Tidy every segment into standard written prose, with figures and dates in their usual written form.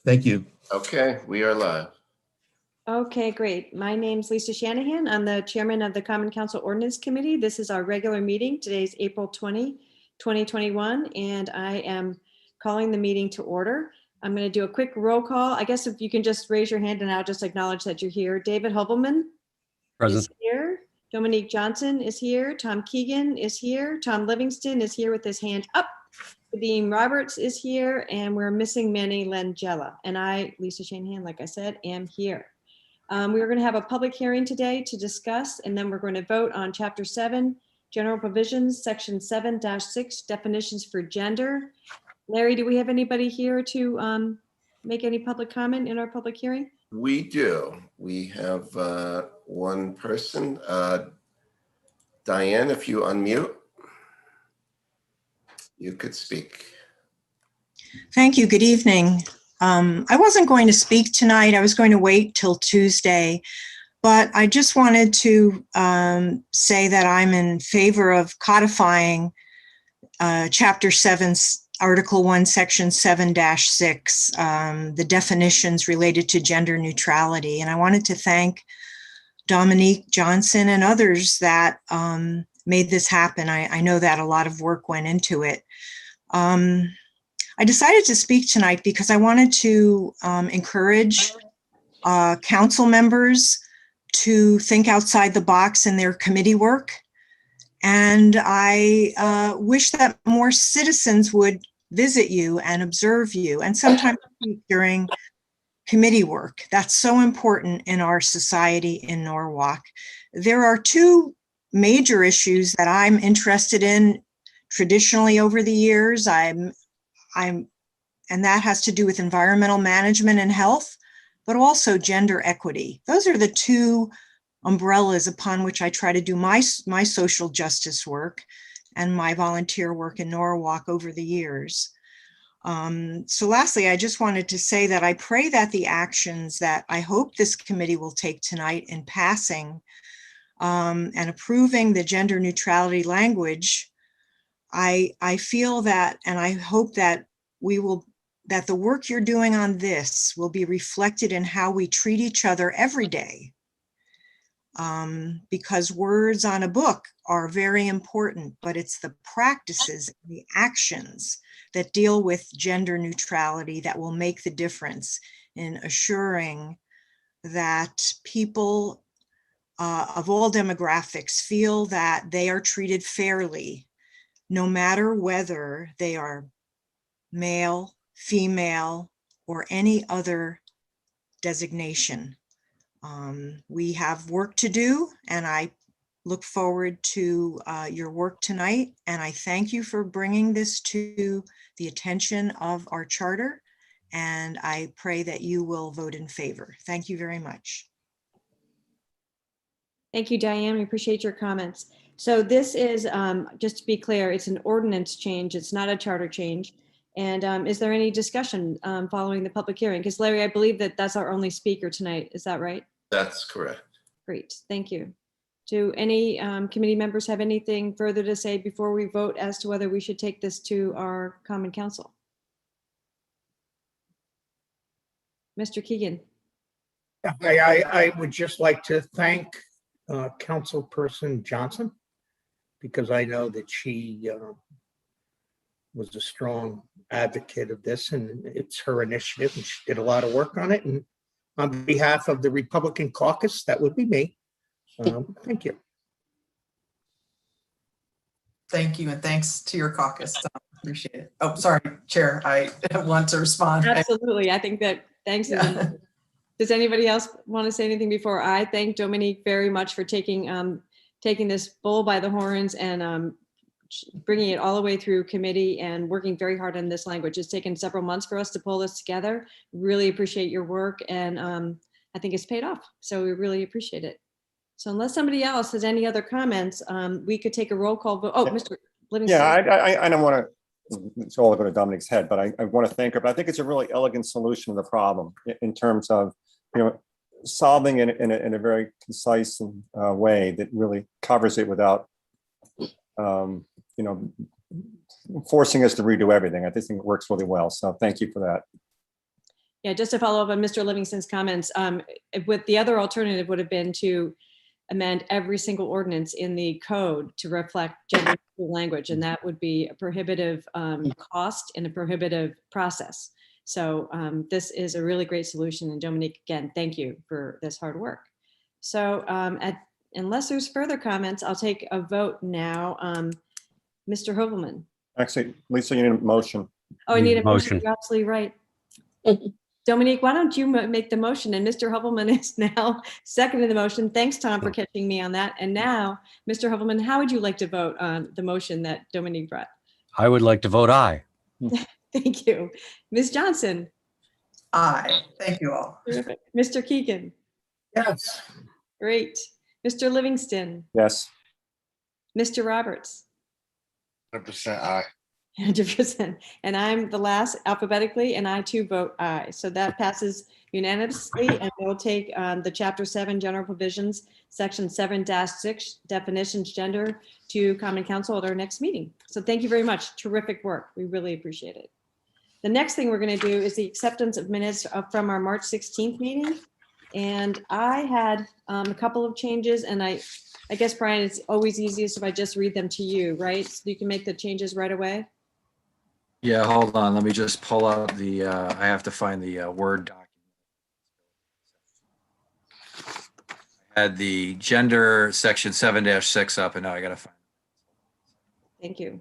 Thank you. Okay, we are live. Okay, great. My name's Lisa Shanahan. I'm the chairman of the Common Council Ordinance Committee. This is our regular meeting. Today's April 20, 2021, and I am calling the meeting to order. I'm going to do a quick roll call. I guess if you can just raise your hand and I'll just acknowledge that you're here. David Hovelman is here. Dominique Johnson is here. Tom Keegan is here. Tom Livingston is here with his hand up. Vadim Roberts is here, and we're missing Manny Langella. And I, Lisa Shanahan, like I said, am here. We are going to have a public hearing today to discuss, and then we're going to vote on Chapter 7, General Provisions, Section 7-6, Definitions for Gender. Larry, do we have anybody here to make any public comment in our public hearing? We do. We have one person. Diane, if you unmute, you could speak. Thank you. Good evening. I wasn't going to speak tonight. I was going to wait till Tuesday, but I just wanted to say that I'm in favor of codifying Chapter 7, Article 1, Section 7-6, the definitions related to gender neutrality. And I wanted to thank Dominique Johnson and others that made this happen. I know that a lot of work went into it. I decided to speak tonight because I wanted to encourage council members to think outside the box in their committee work. And I wish that more citizens would visit you and observe you, and sometimes during committee work. That's so important in our society in Norwalk. There are two major issues that I'm interested in traditionally over the years. And that has to do with environmental management and health, but also gender equity. Those are the two umbrellas upon which I try to do my social justice work and my volunteer work in Norwalk over the years. So lastly, I just wanted to say that I pray that the actions that I hope this committee will take tonight in passing and approving the gender neutrality language, I feel that, and I hope that that the work you're doing on this will be reflected in how we treat each other every day. Because words on a book are very important, but it's the practices, the actions that deal with gender neutrality that will make the difference in assuring that people of all demographics feel that they are treated fairly, no matter whether they are male, female, or any other designation. We have work to do, and I look forward to your work tonight. And I thank you for bringing this to the attention of our charter. And I pray that you will vote in favor. Thank you very much. Thank you, Diane. We appreciate your comments. So this is, just to be clear, it's an ordinance change. It's not a charter change. And is there any discussion following the public hearing? Because Larry, I believe that that's our only speaker tonight. Is that right? That's correct. Great, thank you. Do any committee members have anything further to say before we vote as to whether we should take this to our common council? Mr. Keegan. I would just like to thank Councilperson Johnson, because I know that she was a strong advocate of this, and it's her initiative, and she did a lot of work on it. And on behalf of the Republican caucus, that would be me. Thank you. Thank you, and thanks to your caucus. Appreciate it. Oh, sorry, Chair, I want to respond. Absolutely, I think that, thanks. Yeah. Does anybody else want to say anything before I thank Dominique very much for taking this bull by the horns and bringing it all the way through committee and working very hard on this language. It's taken several months for us to pull this together. Really appreciate your work, and I think it's paid off. So we really appreciate it. So unless somebody else has any other comments, we could take a roll call vote. Oh, Mr. Livingston. Yeah, I don't want to, it's all going to Dominic's head, but I want to thank her. But I think it's a really elegant solution to the problem in terms of, solving it in a very concise way that really covers it without, forcing us to redo everything. I just think it works really well. So thank you for that. Yeah, just to follow up on Mr. Livingston's comments, with the other alternative would have been to amend every single ordinance in the code to reflect gender neutral language, and that would be a prohibitive cost and a prohibitive process. So this is a really great solution, and Dominique, again, thank you for this hard work. So unless there's further comments, I'll take a vote now. Mr. Hovelman. Actually, Lisa, you need a motion. Oh, I need a motion. Motion. You're absolutely right. Dominique, why don't you make the motion? And Mr. Hovelman is now seconding the motion. Thanks, Tom, for catching me on that. And now, Mr. Hovelman, how would you like to vote on the motion that Dominique brought? I would like to vote aye. Thank you. Ms. Johnson. Aye. Thank you all. Terrific. Mr. Keegan. Yes. Great. Mr. Livingston. Yes. Mr. Roberts. 100% aye. 100%. And I'm the last alphabetically, and I too vote aye. So that passes unanimously, and we'll take the Chapter 7 General Provisions, Section 7-6, Definitions Gender, to Common Council at our next meeting. So thank you very much. Terrific work. We really appreciate it. The next thing we're going to do is the acceptance of minutes from our March 16th meeting. And I had a couple of changes, and I guess, Brian, it's always easiest if I just read them to you, right? So you can make the changes right away. Yeah, hold on. Let me just pull up the, I have to find the Word document. I had the gender section 7-6 up, and now I got to find. Thank you.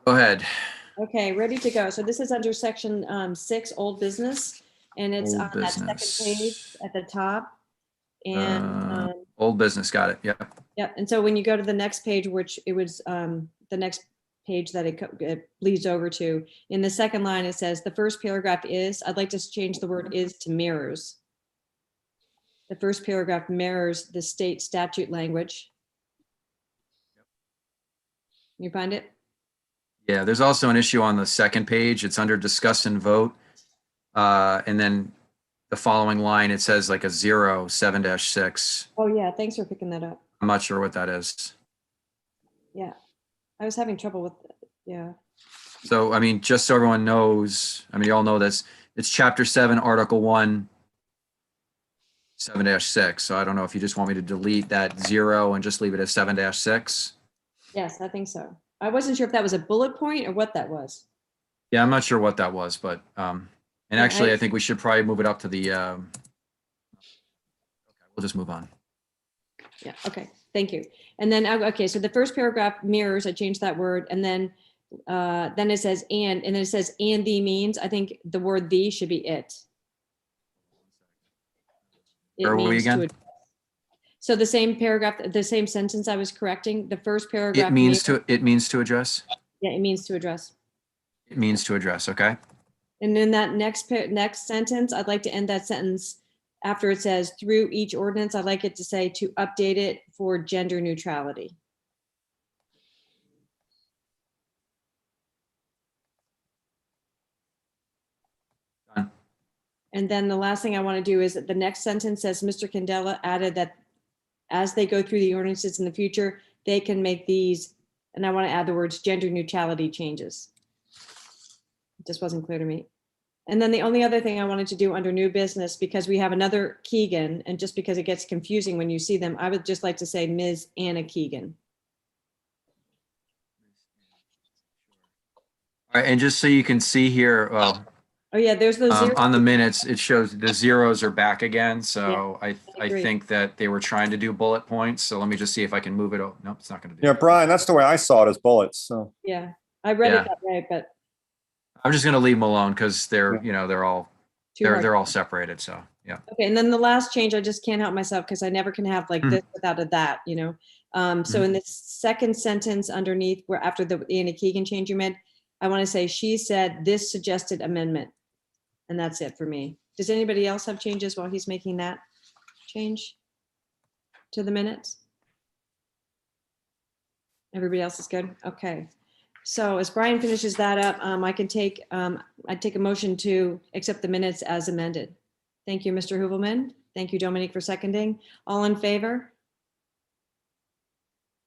Go ahead. Okay, ready to go. So this is under section 6, old business, and it's Old on that second business. page at the top. And Old business, got it. Yep. yeah, and so when you go to the next page, which it was the next page that it leads over to, in the second line, it says the first paragraph is, I'd like to change the word is to mirrors. The first paragraph mirrors the state statute language. You find it? Yeah, there's also an issue on the second page. It's under discuss and vote. And then the following line, it says like a 0, 7-6. Oh yeah, thanks for picking that up. I'm not sure what that is. Yeah, I was having trouble with, yeah. So, I mean, just so everyone knows, I mean, you all know this, it's Chapter 7, Article 1, 7-6. So I don't know if you just want me to delete that 0 and just leave it as 7-6. Yes, I think so. I wasn't sure if that was a bullet point or what that was. Yeah, I'm not sure what that was, but, and Yeah, actually, I think we should probably move it up to the, okay, we'll just move on. Yeah, okay, thank you. And then, okay, so the first paragraph mirrors, I changed that word, and then it says and then it says and the means, I think the word the should be it. Where are we means to again? address. So the same paragraph, the same sentence I was correcting, the first paragraph. It means to address? Yeah, it means to address. It means to address, okay? And then that next sentence, I'd like to end that sentence after it says through each ordinance, I'd like it to say to update it for gender neutrality. Done. And then the last thing I want to do is that the next sentence says, Mr. Candela added that as they go through the ordinances in the future, they can make these, and I want to add the words gender neutrality changes. It just wasn't clear to me. And then the only other thing I wanted to do under new business, because we have another Keegan, and just because it gets confusing when you see them, I would just like to say Ms. Anna Keegan. All right, and just so you can see here, well, Oh yeah, there's those zeros. on the minutes, it shows the zeros are back again. So I agree. think that they were trying to do bullet points. So let me just see if I can move it. Oh, nope, it's not going to do Yeah, it. Brian, that's the way I saw it as bullets. So Yeah, I read Yeah. it that way, but I'm just going to leave them alone because they're, Yeah. you know, they're all too hard. they're all separated. So yeah. Okay, and then the last change, I just can't help myself because I never can have like this without a that, you know. So in the second sentence underneath, where after the Anna Keegan change you made, I want to say she said this suggested amendment, and that's it for me. Does anybody else have changes while he's making that change to the minutes? Everybody else is good. Okay. So as Brian finishes that up, I'd take a motion to accept the minutes as amended. Thank you, Mr. Hoovelman. Thank you, Dominique, for seconding. All in favor?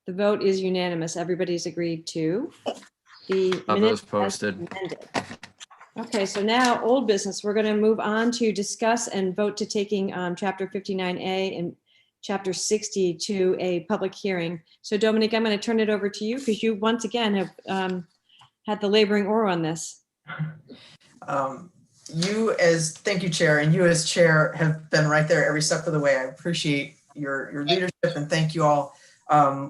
The vote is unanimous. Everybody's agreed to the Of those minutes as posted. amended. Okay, so now old business. We're going to move on to discuss and vote to taking Chapter 59A and Chapter 60 to a public hearing. So Dominic, I'm going to turn it over to you because you once again have had the laboring oar on this. Thank you, Chair, and you as Chair have been right there every step of the way. I appreciate your leadership and thank you all.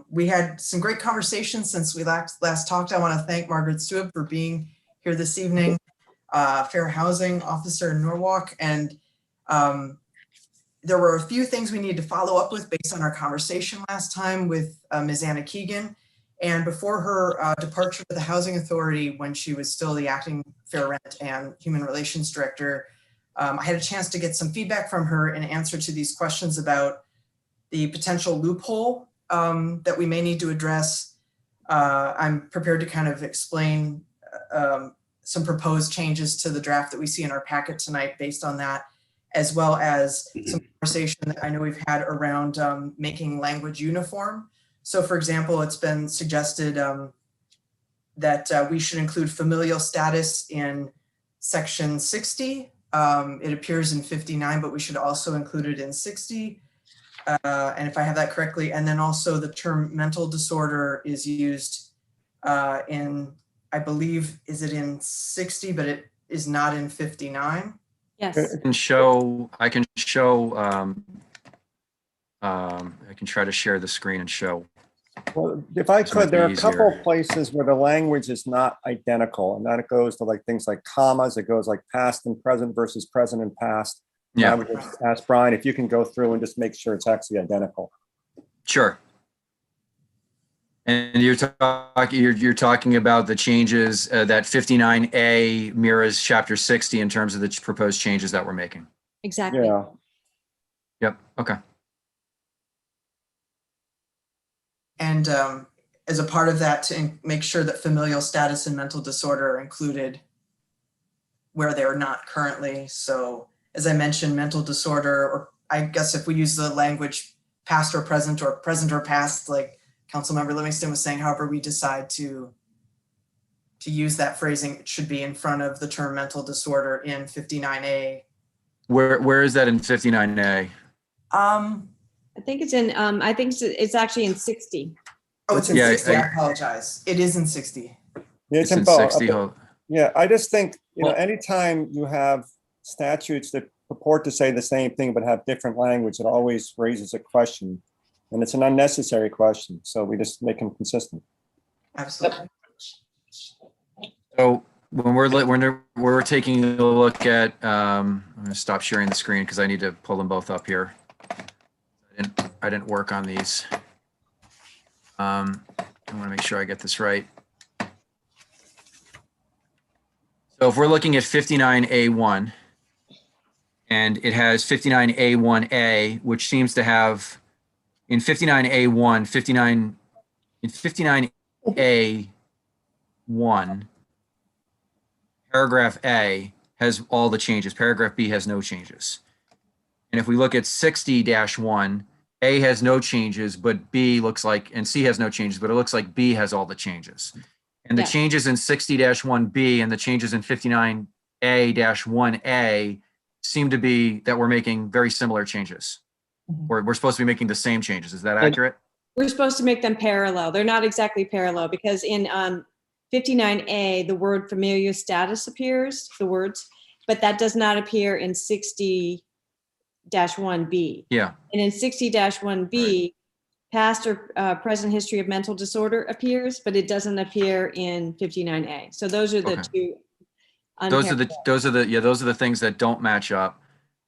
We had some great conversations since we last talked. I want to thank Margaret Stewart for being here this evening, Fair Housing Officer in Norwalk, and there were a few things we needed to follow up with based on our conversation last time with Ms. Anna Keegan. And before her departure to the Housing Authority, when she was still the acting Fair Rent and Human Relations Director, I had a chance to get some feedback from her in answer to these questions about the potential loophole that we may need to address. I'm prepared to kind of explain some proposed changes to the draft that we see in our packet tonight based on that, as well as some conversation that I know we've had around making language uniform. So for example, it's been suggested that we should include familial status in section 60. It appears in 59, but we should also include it in 60. And if I have that correctly, and then also the term mental disorder is used in, I believe, is it in 60, but it is not in 59. Yes. I can try to share the screen and show. Well, if I This might could, there are be a couple easier. of places where the language is not identical, and then it goes to like things like commas. It goes like past and present versus present and past. And I Yeah, would just ask Brian if you can go through and just make sure it's actually identical. sure. And you're talking about the changes that 59A mirrors chapter 60 in terms of the proposed changes that we're making. Exactly. Yeah. Yep. Okay. And as a part of that, to make sure that familial status and mental disorder are included where they're not currently. So as I mentioned, mental disorder, or I guess if we use the language past or present or past, like Councilmember Livingston was saying, however we decide to use that phrasing, it should be in front of the term mental disorder in 59A. Where is that in 59A? I think it's in, I think it's actually in 60. Oh, it's in Yeah, 60. I apologize. It is in 60. It's in in both. 60. Okay. Yeah, I just think, Well- anytime you have statutes that purport to say the same thing but have different language, it always raises a question. And it's an unnecessary question. So we just make them consistent. Absolutely. So when we're taking a look at, I'm going to stop sharing the screen because I need to pull them both up here. I didn't work on these. I want to make sure I get this right. So if we're looking at 59A1, and it has 59A1A, which seems to have in 59A1, in 59A1, paragraph A has all the changes. Paragraph B has no changes. And if we look at 60-1, A has no changes, but B looks like, and C has no changes, but it looks like B has all the changes. And the Yeah. changes in 60-1B and the changes in 59A-1A seem to be that we're making very similar changes. We're supposed to be making the same changes. Is that accurate? We're supposed to make them parallel. They're not exactly parallel because in 59A, the word familial status appears, the words, but that does not appear in 60-1B. Yeah. And in 60-1B, past or present history of mental disorder appears, but it doesn't appear in 59A. So those are the Okay. two. Those are the things that don't match up.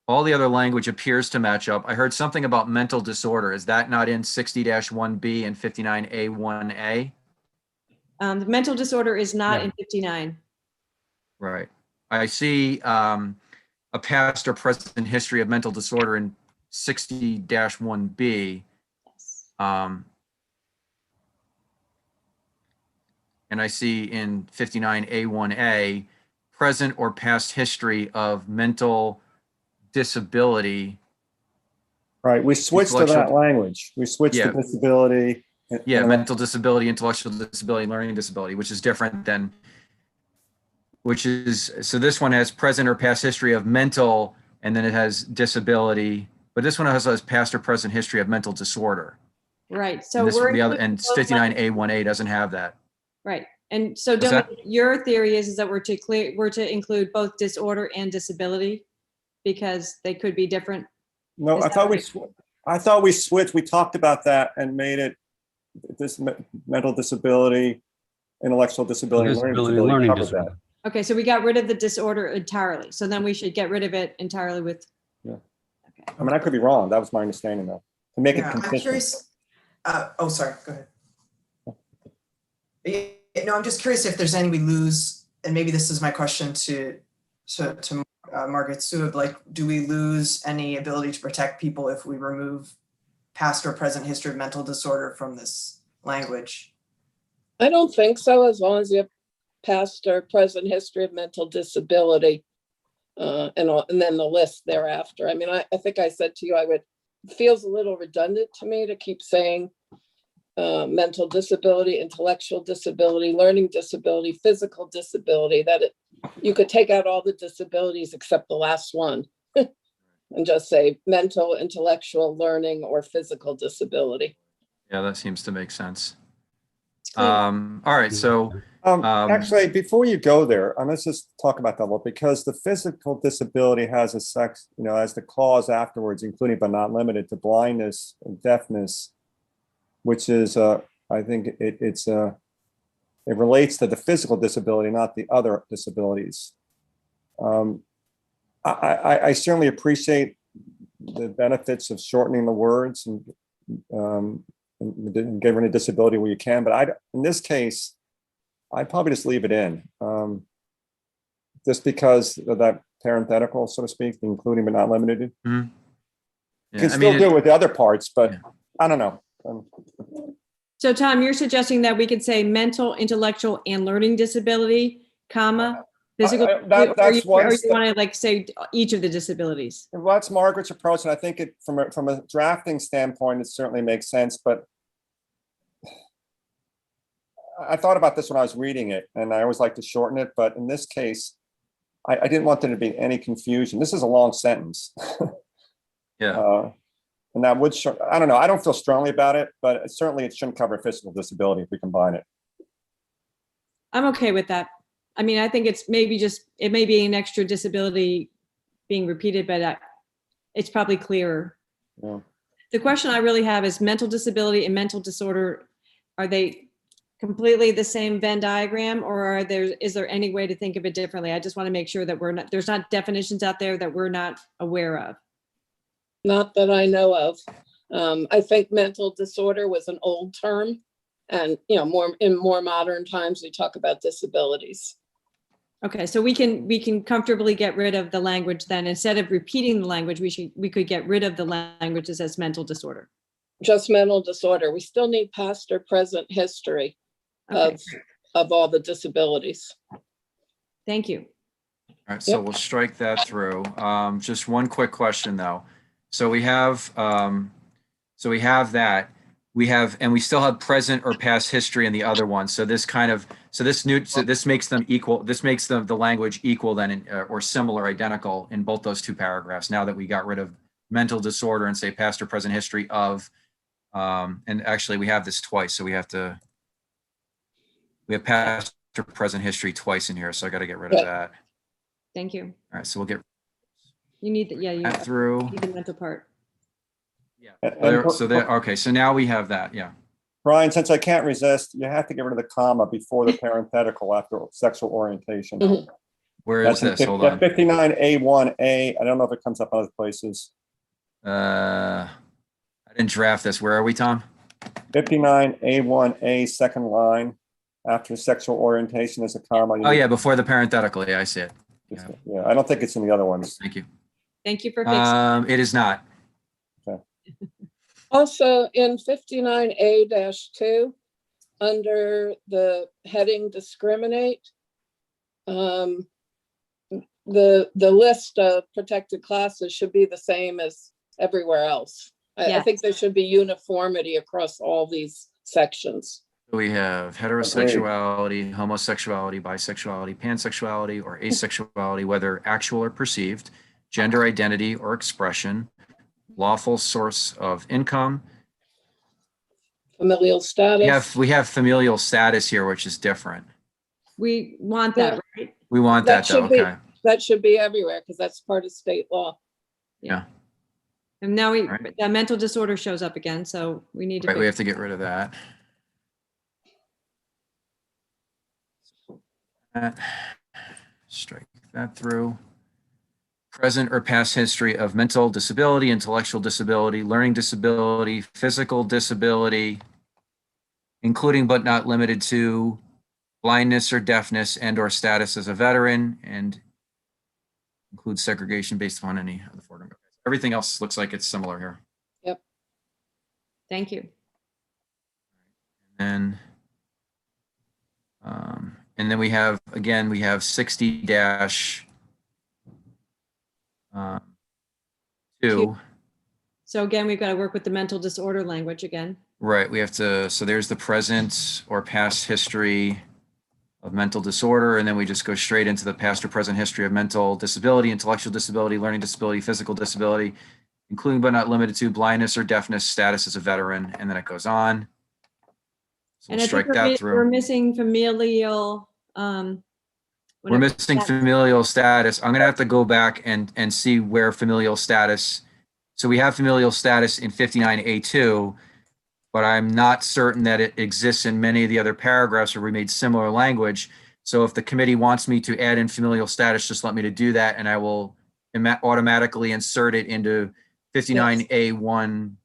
All the other language appears to match up. I heard something about mental disorder. Is that not in 60-1B and 59A1A? The mental disorder is not No. in 59. Right. I see a past or present history of mental disorder in 60-1B. Yes. And I see in 59A1A, present or past history of mental disability. Right, we switched to that Intellectual- language. We switched Yeah. to disability Yeah, mental disability, intellectual disability, learning disability, which is different than, so this one has present or past history of mental, and then it has disability, but this one also has past or present history of mental disorder. Right, so And this, we're. the other, and including both 59A1A doesn't have that. Right, and so What's that? your theory is that we're to include both disorder and disability because they could be different. No, Is I that thought right? I thought we switched. We talked about that and made it this mental disability, intellectual disability, and learning Disability, disability learning covered disorder. that. Okay, so we got rid of the disorder entirely, so then we should get rid of it entirely with. Yeah. Okay. I mean, I could be wrong. That was my understanding, though. To make it Yeah, I'm consistent. curious. Oh, sorry, go ahead. No, I'm just curious if there's any we lose, and maybe this is my question to Margaret Suib, like, do we lose any ability to protect people if we remove past or present history of mental disorder from this language? I don't think so, as long as you have past or present history of mental disability, and then the list thereafter. I mean, I think I said to you, it feels a little redundant to me to keep saying mental disability, intellectual disability, learning disability, physical disability, you could take out all the disabilities except the last one and just say mental, intellectual, learning, or physical disability. Yeah, that seems to make sense. It's clean. All right, so Actually, before you go there, let's just talk about that a little, because the physical disability has as the cause afterwards, including but not limited to blindness and deafness, which is, I think it relates to the physical disability, not the other disabilities. I certainly appreciate the benefits of shortening the words and get rid of disability where you can, but in this case, I'd probably just leave it in, just because of that parenthetical, so to speak, including but not limited. yeah, You can still do it with the other parts, but I don't know. So Tom, you're suggesting that we could say mental, intellectual, and learning disability, comma, physical, or you want to like say each of the disabilities? Well, that's Margaret's approach, and I think from a drafting standpoint, it certainly makes sense. But I thought about this when I was reading it, and I always like to shorten it. But in this case, I didn't want there to be any confusion. This is a long sentence. yeah. And that would, I don't know, I don't feel strongly about it, but certainly it shouldn't cover physical disability if we combine it. I'm okay with that. I mean, I think it may be an extra disability being repeated, but it's probably clearer. Yeah. The question I really have is mental disability and mental disorder, are they completely the same Venn diagram, or is there any way to think of it differently? I just want to make sure that there's not definitions out there that we're not aware of. Not that I know of. I think mental disorder was an old term, and in more modern times we talk about disabilities. Okay, so we can comfortably get rid of the language then. Instead of repeating the language, we could get rid of the language that says mental disorder. Just mental disorder. We still need past or present history Okay. of all the disabilities. Thank you. All right, so we'll strike that through. Just one quick question though. So we have that. And we still have present or past history in the other one. So this makes them equal. This makes the language equal then, or similar, identical in both those two paragraphs. Now that we got rid of mental disorder and say past or present history of, and actually we have this twice. So we have past or present history twice in here. So I got to get rid of that. Thank you. All right, so we'll get You need that. Yeah, you that through. need the mental part. Yeah. Okay, so now we have that. Yeah. Brian, since I can't resist, you have to get rid of the comma before the parenthetical after sexual orientation. Mhm. Where is this? Hold on. 59A1A. I don't know if it comes up other places. I didn't draft this. Where are we, Tom? 59A1A, second line, after sexual orientation is a comma. Oh yeah, before the parenthetical. Yeah, I see it. Yeah, I don't think it's in the other ones. Thank you. Thank you for fixing. It is not. Also in 59A-2, under the heading discriminate, the list of protected classes should be the same as everywhere else. I Yes. think there should be uniformity across all these sections. We have heterosexuality, homosexuality, bisexuality, pansexuality, or asexuality, whether actual or perceived, gender identity or expression, lawful source of income. Familial status. We have familial status here, which is different. We want that, right? We want that though, should be- okay. That should be everywhere because that's part of state law. Yeah, And now Right. the mental disorder shows up again, so we need to. right, we fix- have to get rid of that. Strike that through. Present or past history of mental disability, intellectual disability, learning disability, physical disability, including but not limited to blindness or deafness and or status as a veteran, and includes segregation based upon any of the foregoing. Everything else looks like it's similar here. Thank you. And then we have, again, we have 60 dash 2. So again, we've got to work with the mental disorder language again. Right, we have to, so there's the present or past history of mental disorder, and then we just go straight into the past or present history of mental disability, intellectual disability, learning disability, physical disability, including but not limited to blindness or deafness, status as a veteran, and then it goes on. So And we'll I strike think that we're through. missing familial. We're missing familial status. I'm gonna have to go back and see where familial status. So we have familial status in 59A2, but I'm not certain that it exists in many of the other paragraphs where we made similar language. So if the committee wants me to add in familial status, just let me to do that, and I will automatically insert it into 59A1,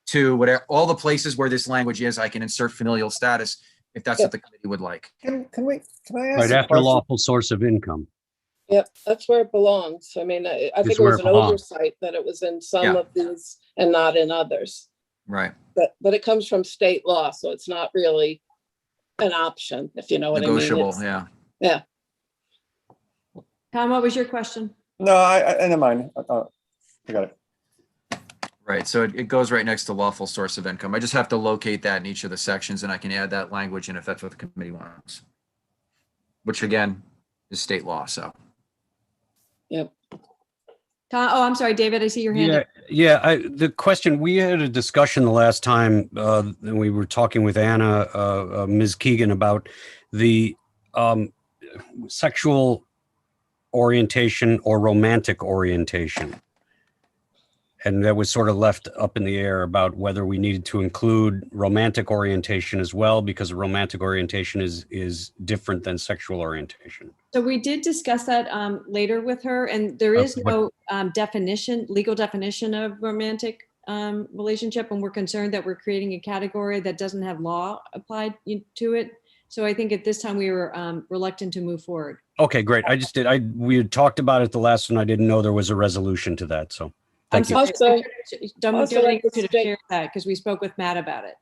2, whatever, all the places where this language is, I can insert familial status if that's what the committee would like. Can I Right ask a after question? lawful source of income. Yep, that's where it belongs. I mean, I think It's it where was it an belongs. oversight that it was in some Yeah. of these and not in others. Right. But it comes from state law, so it's not really an option, if you know what I mean. Negotiable, It's- yeah. Tom, what was your question? No, I never mind. I got it. Right, so it goes right next to lawful source of income. I just have to locate that in each of the sections, and I can add that language in if that's what the committee wants. Which again, is state law, so. Yep. Tom, oh, I'm sorry, David, I see your hand. up. The question, we had a discussion the last time, and we were talking with Anna, Ms. Keegan, about the sexual orientation or romantic orientation. And that was sort of left up in the air about whether we needed to include romantic orientation as well, because romantic orientation is different than sexual orientation. So we did discuss that later with her, and there is what- no legal definition of romantic relationship, and we're concerned that we're creating a category that doesn't have law applied to it. So I think at this time we were reluctant to move forward. Okay, great. We had talked about it the last one. I didn't know there was a resolution to that, so thank you. I'm sorry. Also- Don't also do at the to state- share that because we spoke with Matt about it.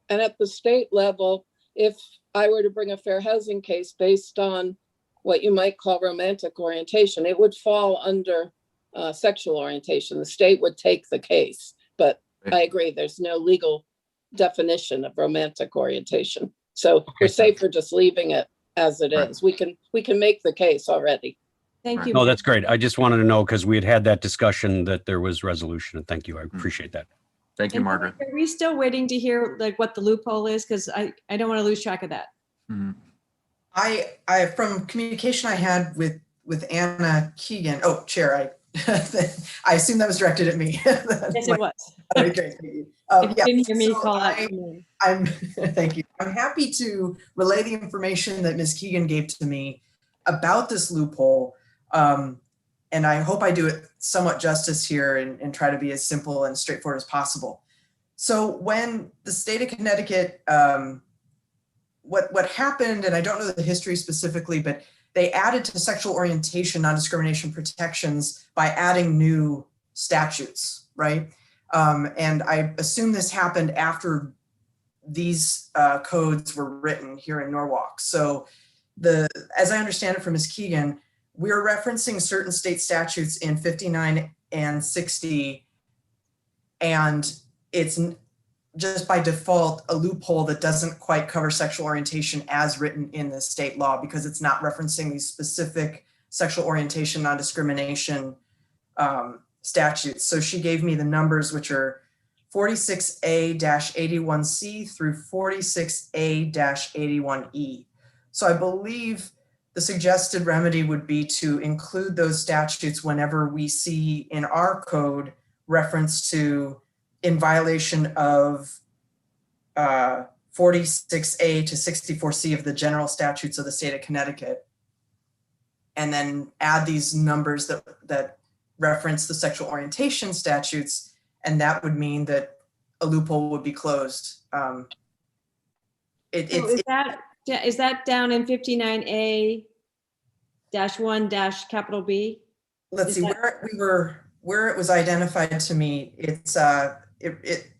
And at the state level, if I were to bring a fair housing case based on what you might call romantic orientation, it would fall under sexual orientation. The state would take the case, but I agree, there's no legal definition of romantic orientation. So we're safer just leaving it as it Right. is. We can make the case already. Thank Right. you. No, Matt. that's great. I just wanted to know because we had had that discussion that there was resolution, and thank you. I appreciate that. Thank you, And Margaret. Are we still waiting to hear like what the loophole is? Because I don't want to lose track of that. Mhm. I from communication I had with Anna Keegan, Chair, I assume that was directed at me. Yes, it was. Okay, thank you. If you Yeah, didn't hear me so call out. I- your name. I'm thank you. I'm happy to relay the information that Ms. Keegan gave to me about this loophole. And I hope I do it somewhat justice here and try to be as simple and straightforward as possible. So when the state of Connecticut, what happened, and I don't know the history specifically, but they added to sexual orientation non-discrimination protections by adding new statutes, right? And I assume this happened after these codes were written here in Norwalk. So as I understand it from Ms. Keegan, we're referencing certain state statutes in 59 and 60, and just by default, a loophole that doesn't quite cover sexual orientation as written in the state law, because it's not referencing these specific sexual orientation, non-discrimination statutes. So she gave me the numbers, which are 46A-81C through 46A-81E. So I believe the suggested remedy would be to include those statutes whenever we see in our code reference to in violation of 46A to 64C of the general statutes of the state of Connecticut. And then add these numbers that reference the sexual orientation statutes, and that would mean that a loophole would be closed. So is that down in 59A-1 capital B? Let's Is see that- where it was identified to me. It's they're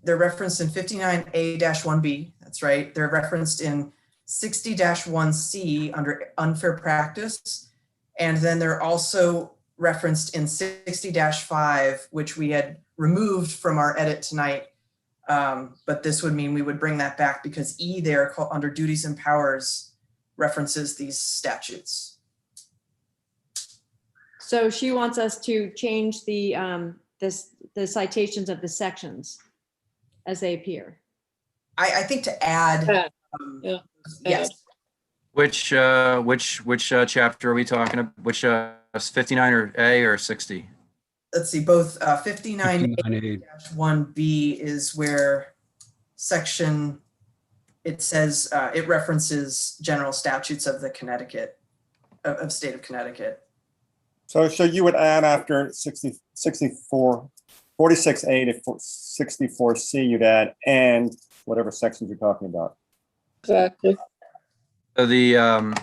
referenced in 59A-1B. That's right. They're referenced in 60-1C under unfair practice, and then they're also referenced in 60-5, which we had removed from our edit tonight. But this would mean we would bring that back because E there under duties and powers references these statutes. So she wants us to change the citations of the sections as they appear. I think to add, Yeah. yes, Which chapter are we talking about? Which 59 or A or 60? let's see, both 59A 59A. 1B is where section, it says, it references general statutes of the Connecticut, of state of Connecticut. So you would add after 64, 46A to 64C, you'd add and whatever sections you're talking about. Exactly. So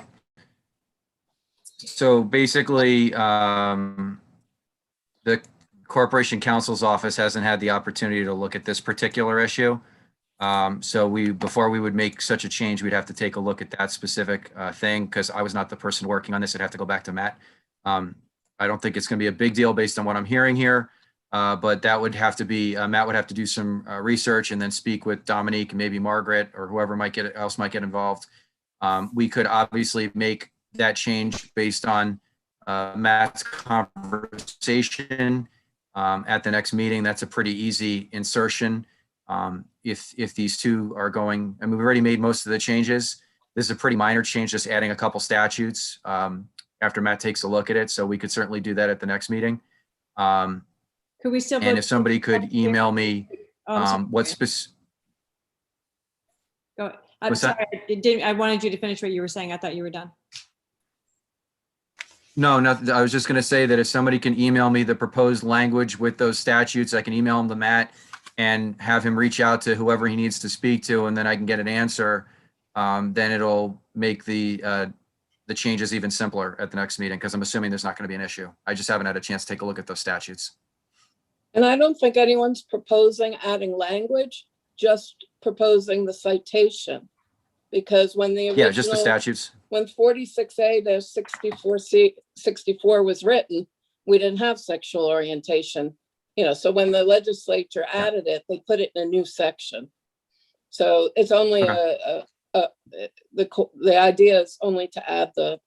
so basically, the Corporation Counsel's office hasn't had the opportunity to look at this particular issue. So before we would make such a change, we'd have to take a look at that specific thing, because I was not the person working on this. I'd have to go back to Matt. I don't think it's going to be a big deal based on what I'm hearing here, but that would have to be, Matt would have to do some research and then speak with Dominique and maybe Margaret or whoever else might get involved. We could obviously make that change based on Matt's conversation at the next meeting. That's a pretty easy insertion. If these two are going, I mean, we've already made most of the changes. This is a pretty minor change, just adding a couple statutes after Matt takes a look at it. So we could certainly do that at the next meeting. Could we still? And vote if somebody could email me Oh, I'm sorry. what specific. Go. I'm What's that? sorry. I wanted you to finish what you were saying. I thought you were done. No, I was just going to say that if somebody can email me the proposed language with those statutes, I can email them to Matt and have him reach out to whoever he needs to speak to, and then I can get an answer. Then it'll make the changes even simpler at the next meeting, because I'm assuming there's not going to be an issue. I just haven't had a chance to take a look at those statutes. And I don't think anyone's proposing adding language, just proposing the citation. Because when the Yeah, just the original, statutes. when 46A to 64 was written, we didn't have sexual orientation. So when the legislature added it, they put it in a new section. So it's only the idea is only to add the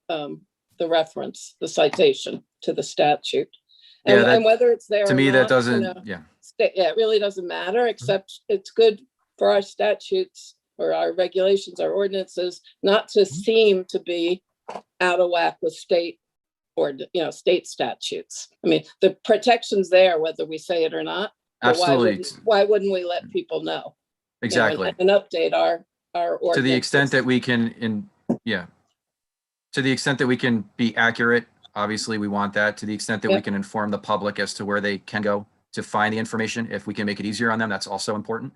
reference, the citation to the statute. And, Yeah, and whether it's there To or me, that not, doesn't, yeah, it really doesn't matter, except it's good for our statutes or our regulations, our ordinances, not to seem to be out of whack with state or, state statutes. I mean, the protection's there, whether we say it or not. But Absolutely. why wouldn't we let people know? Exactly. And update our ordinances. To the extent that we can, to the extent that we can be accurate, obviously we want that. To the extent that we Yep. can inform the public as to where they can go to find the information, if we can make it easier on them, that's also important.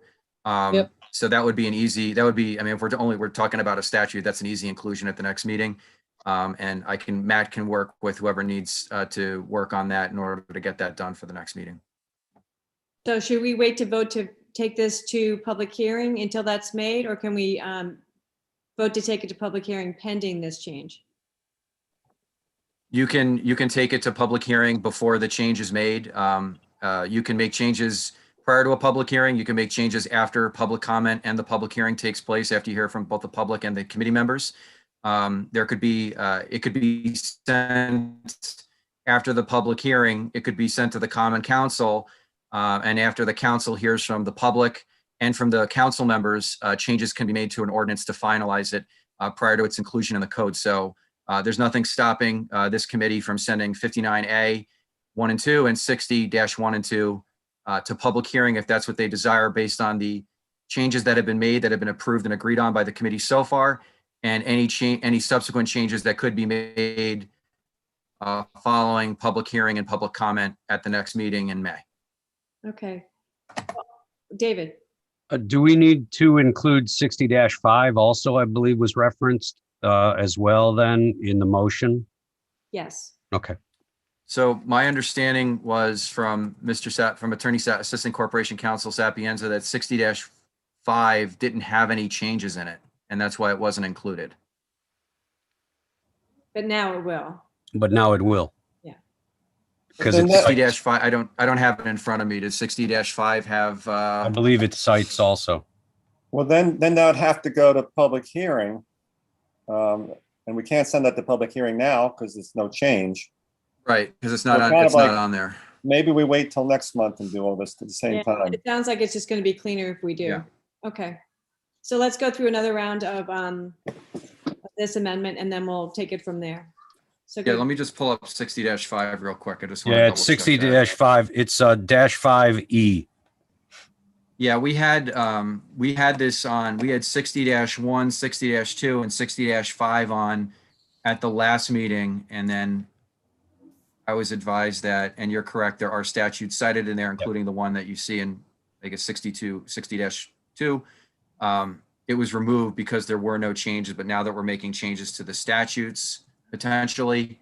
Yep. So that would be I mean, if we're talking about a statute, that's an easy inclusion at the next meeting. And Matt can work with whoever needs to work on that in order to get that done for the next meeting. So should we wait to vote to take this to public hearing until that's made, or can we vote to take it to public hearing pending this change? You can take it to public hearing before the change is made. You can make changes prior to a public hearing. You can make changes after public comment and the public hearing takes place, after you hear from both the public and the committee members. There could be, it could be sent after the public hearing, it could be sent to the Common Council. And after the council hears from the public and from the council members, changes can be made to an ordinance to finalize it prior to its inclusion in the code. So there's nothing stopping this committee from sending 59A 1 and 2 and 60-1 and 2 to public hearing if that's what they desire, based on the changes that have been made, that have been approved and agreed on by the committee so far, and any subsequent changes that could be made following public hearing and public comment at the next meeting in May. Okay. David? Do we need to include 60-5 also, I believe was referenced as well then in the motion? Yes. Okay. So my understanding was from from Assistant Corporation Counsel Sapienza that 60-5 didn't have any changes in it, and that's why it wasn't included. But now it will. But now it will. Yeah. Because Then it's, that- 60-5, I don't have it in front of me. Does 60-5 have, I believe it cites also. Well, then that would have to go to public hearing. And we can't send that to public hearing now because there's no change. right, because it's not, So on, kind of it's not like- on there. Maybe we wait till next month and do all this at the same Yeah, time. it sounds like it's just going to be cleaner if we do. Yeah. Okay. So let's go through another round of this amendment and then we'll take it from there. So Yeah, good. let me just pull up 60-5 real quick. I just want to Yeah, it's double check that. 60-5. It's -5E. Yeah, we had this on, we had 60-1, 60-2, and 60-5 on at the last meeting. And then I was advised that, and you're correct, there are statutes cited in there, including the one that you see in, I guess, 60-2. It was removed because there were no changes, but now that we're making changes to the statutes, potentially,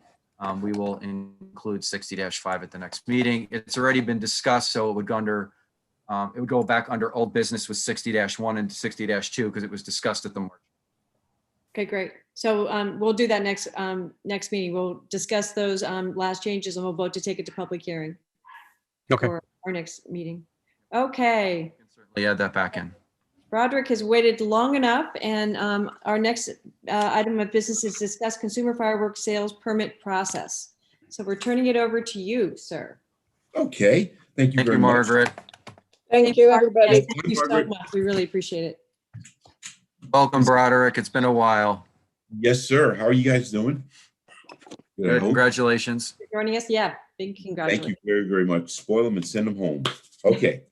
we will include 60-5 at the next meeting. It's already been discussed, so it would go under, it would go back under old business with 60-1 and 60-2 because it was discussed at the March. Okay, great. So we'll do that next meeting. We'll discuss those last changes and we'll vote to take it to public hearing Okay. for our next meeting. Okay. Can certainly add that back in. Broderick has waited long enough, and our next item of business is discuss consumer fireworks sales permit process. So we're turning it over to you, sir. Okay, thank you Thank very you, much. Margaret. Thank you, everybody. Yes, Thank you so Margaret. much. We really appreciate it. Welcome, Broderick. It's been a while. Yes, sir. How are you guys doing? Good, I Good. hope. For Congratulations. joining us. Yeah, big Thank you congratulations. very, very much. Spoil them and send them home. Okay,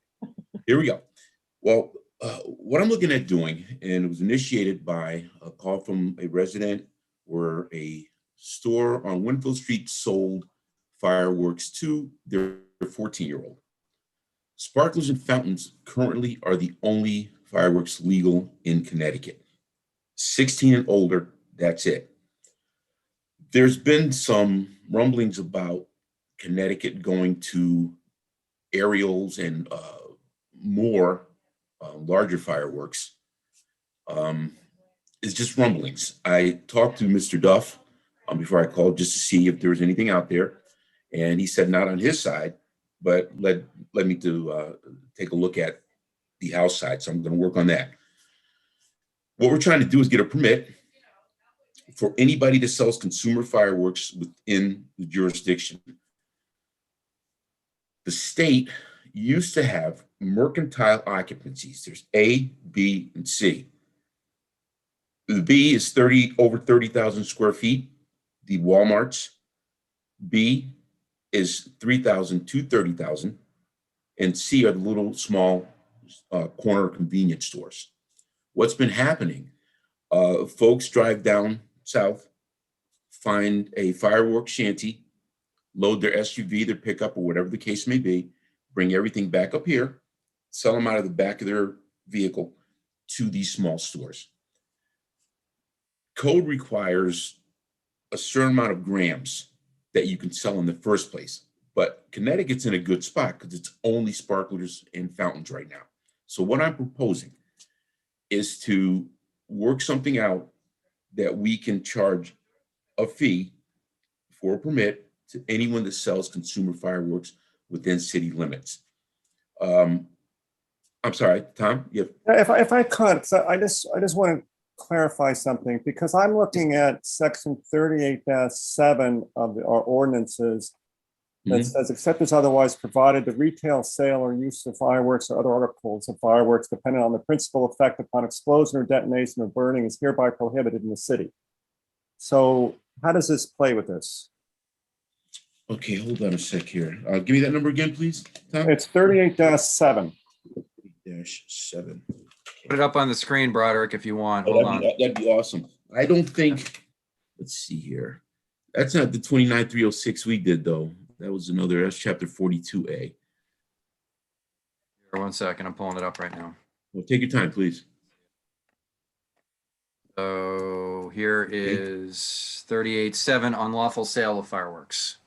here we go. Well, what I'm looking at doing, and it was initiated by a call from a resident where a store on Winfield Street sold fireworks to their 14-year-old. Sparklers and fountains currently are the only fireworks legal in Connecticut. 16 and older, that's it. There's been some rumblings about Connecticut going to aerials and more larger fireworks. It's just rumblings. I talked to Mr. Duff before I called just to see if there was anything out there, and he said not on his side, but led me to take a look at the house side. So I'm going to work on that. What we're trying to do is get a permit for anybody that sells consumer fireworks within the jurisdiction. The state used to have mercantile occupancies. There's A, B, and C. The B is over 30,000 square feet. The Walmarts. B is 3,000 to 30,000. And C are the little small corner convenience stores. What's been happening? Folks drive down south, find a fireworks shanty, load their SUV, their pickup, or whatever the case may be, bring everything back up here, sell them out of the back of their vehicle to these small stores. Code requires a certain amount of grams that you can sell in the first place. But Connecticut's in a good spot because it's only sparklers and fountains right now. So what I'm proposing is to work something out that we can charge a fee for a permit to anyone that sells consumer fireworks within city limits. I'm sorry, Tom, you If I could, so I just want to clarify something, because I'm looking at section 38-7 of our ordinances that says, except as otherwise provided, the retail sale or use of fireworks or other articles of fireworks dependent on the principal effect upon explosion or detonation or burning is hereby prohibited in the city. So how does this play with this? okay, hold on a sec here. Give me that number again, please, Tom. It's 38-7. -7. Put it up on the screen, Broderick, if you want. Oh, Hold on. that'd be awesome. I don't think, let's see here. That's not the 29-306 we did, though. That was another, that's chapter 42A. Here, 1 second. I'm pulling it up right now. Well, take your time, please. So here is 38-7, unlawful sale of fireworks.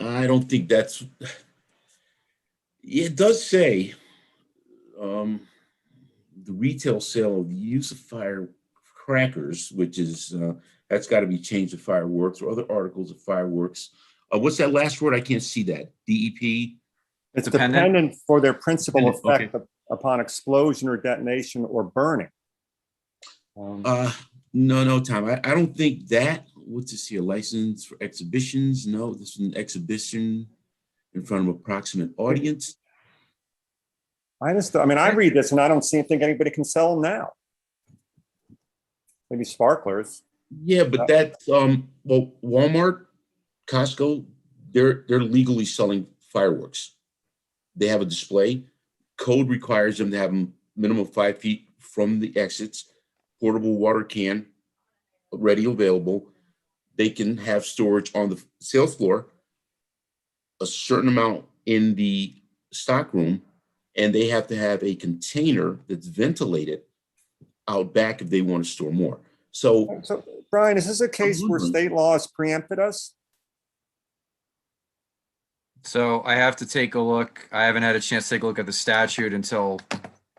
I don't think that's, it does say the retail sale of the use of firecrackers, which is, that's got to be changed to fireworks or other articles of fireworks. What's that last word? I can't see that. DEP? It's Dependent? dependent for their principal Dependent, okay. effect upon explosion or detonation or burning. No, Tom, I don't think that. What's this here? License for exhibitions? No, this is an exhibition in front of approximate audience. I mean, I read this and I don't think anybody can sell them now. Maybe sparklers. Yeah, but that's well, Walmart, Costco, they're legally selling fireworks. They have a display. Code requires them to have a minimum of 5 feet from the exits, portable water can, ready available. They can have storage on the sales floor, a certain amount in the stock room, and they have to have a container that's ventilated out back if they want to store more. So Brian, is this a case where state law has preempted us? So I have to take a look. I haven't had a chance to take a look at the statute until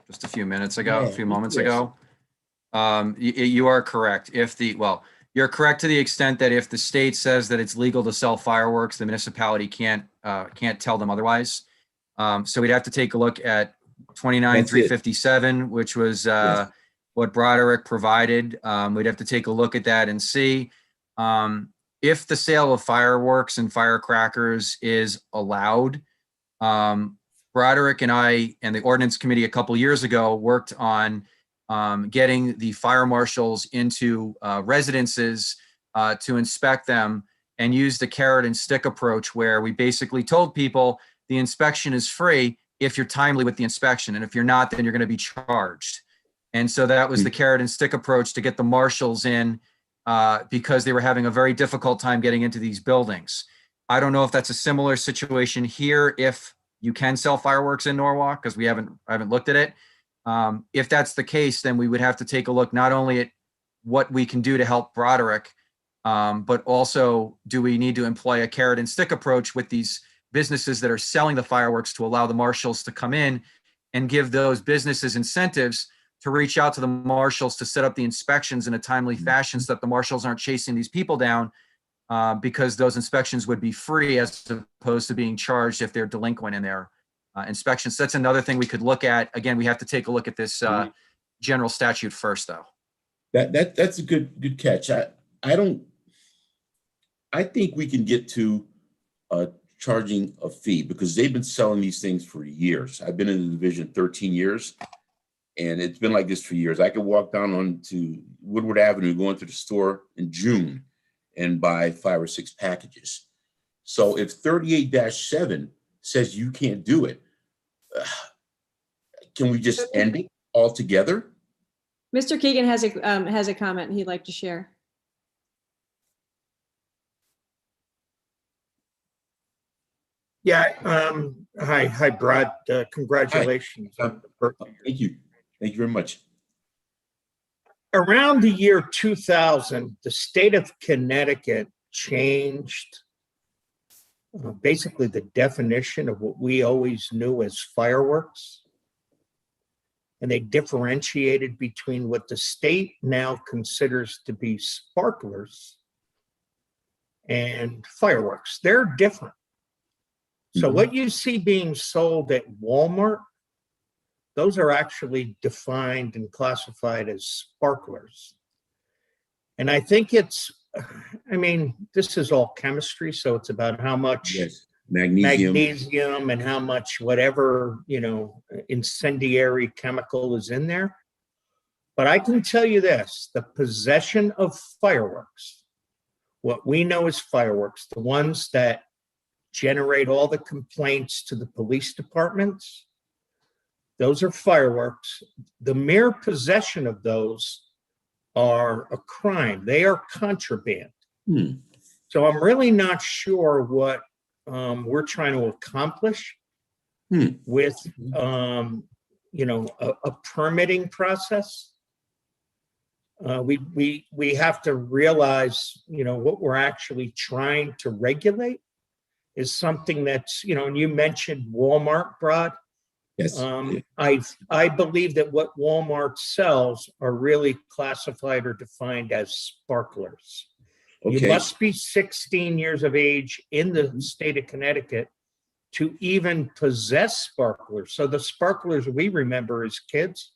just a few minutes ago, a few moments ago. You are correct. You're correct to the extent that if the state says that it's legal to sell fireworks, the municipality can't tell them otherwise. So we'd have to take a look at 29-357, which was what Broderick provided. We'd have to take a look at that and see if the sale of fireworks and firecrackers is allowed. Broderick and I and the Ordinance Committee a couple years ago worked on getting the fire marshals into residences to inspect them and use the carrot and stick approach, where we basically told people the inspection is free if you're timely with the inspection. And if you're not, then you're going to be charged. And so that was the carrot and stick approach to get the marshals in because they were having a very difficult time getting into these buildings. I don't know if that's a similar situation here, if you can sell fireworks in Norwalk, because I haven't looked at it. If that's the case, then we would have to take a look not only at what we can do to help Broderick, but also do we need to employ a carrot and stick approach with these businesses that are selling the fireworks to allow the marshals to come in and give those businesses incentives to reach out to the marshals to set up the inspections in a timely fashion so that the marshals aren't chasing these people down because those inspections would be free as opposed to being charged if they're delinquent in their inspections. So that's another thing we could look at. Again, we have to take a look at this general statute first, though. That's a good catch. I think we can get to charging a fee because they've been selling these things for years. I've been in the division 13 years, and it's been like this for years. I could walk down onto Woodward Avenue, go into the store in June and buy 5 or 6 packages. So if 38-7 says you can't do it, can we just end it altogether? Mr. Keegan has a comment he'd like to share. Yeah. Hi, Brad. Congratulations on the birthday. Thank you. Thank you very much. Around the year 2000, the state of Connecticut changed basically the definition of what we always knew as fireworks. and they differentiated between what the state now considers to be sparklers and fireworks. They're different. So what you see being sold at Walmart, those are actually defined and classified as sparklers. And I think it's, I mean, this is all chemistry, so it's about how much Yes, magnesium. and how much whatever, you know, incendiary chemical is in there. But I can tell you this, the possession of fireworks, what we know as fireworks, the ones that generate all the complaints to the police departments, those are fireworks. The mere possession of those are a crime. They are contraband. So I'm really not sure what we're trying to accomplish with, you know, a permitting process. We have to realize, you know, what we're actually trying to regulate is something that's, you know, and you mentioned Walmart, Brad. Yes. I believe that what Walmart sells are really classified or defined as sparklers. You Okay. must be 16 years of age in the state of Connecticut to even possess sparklers. So the sparklers we remember as kids,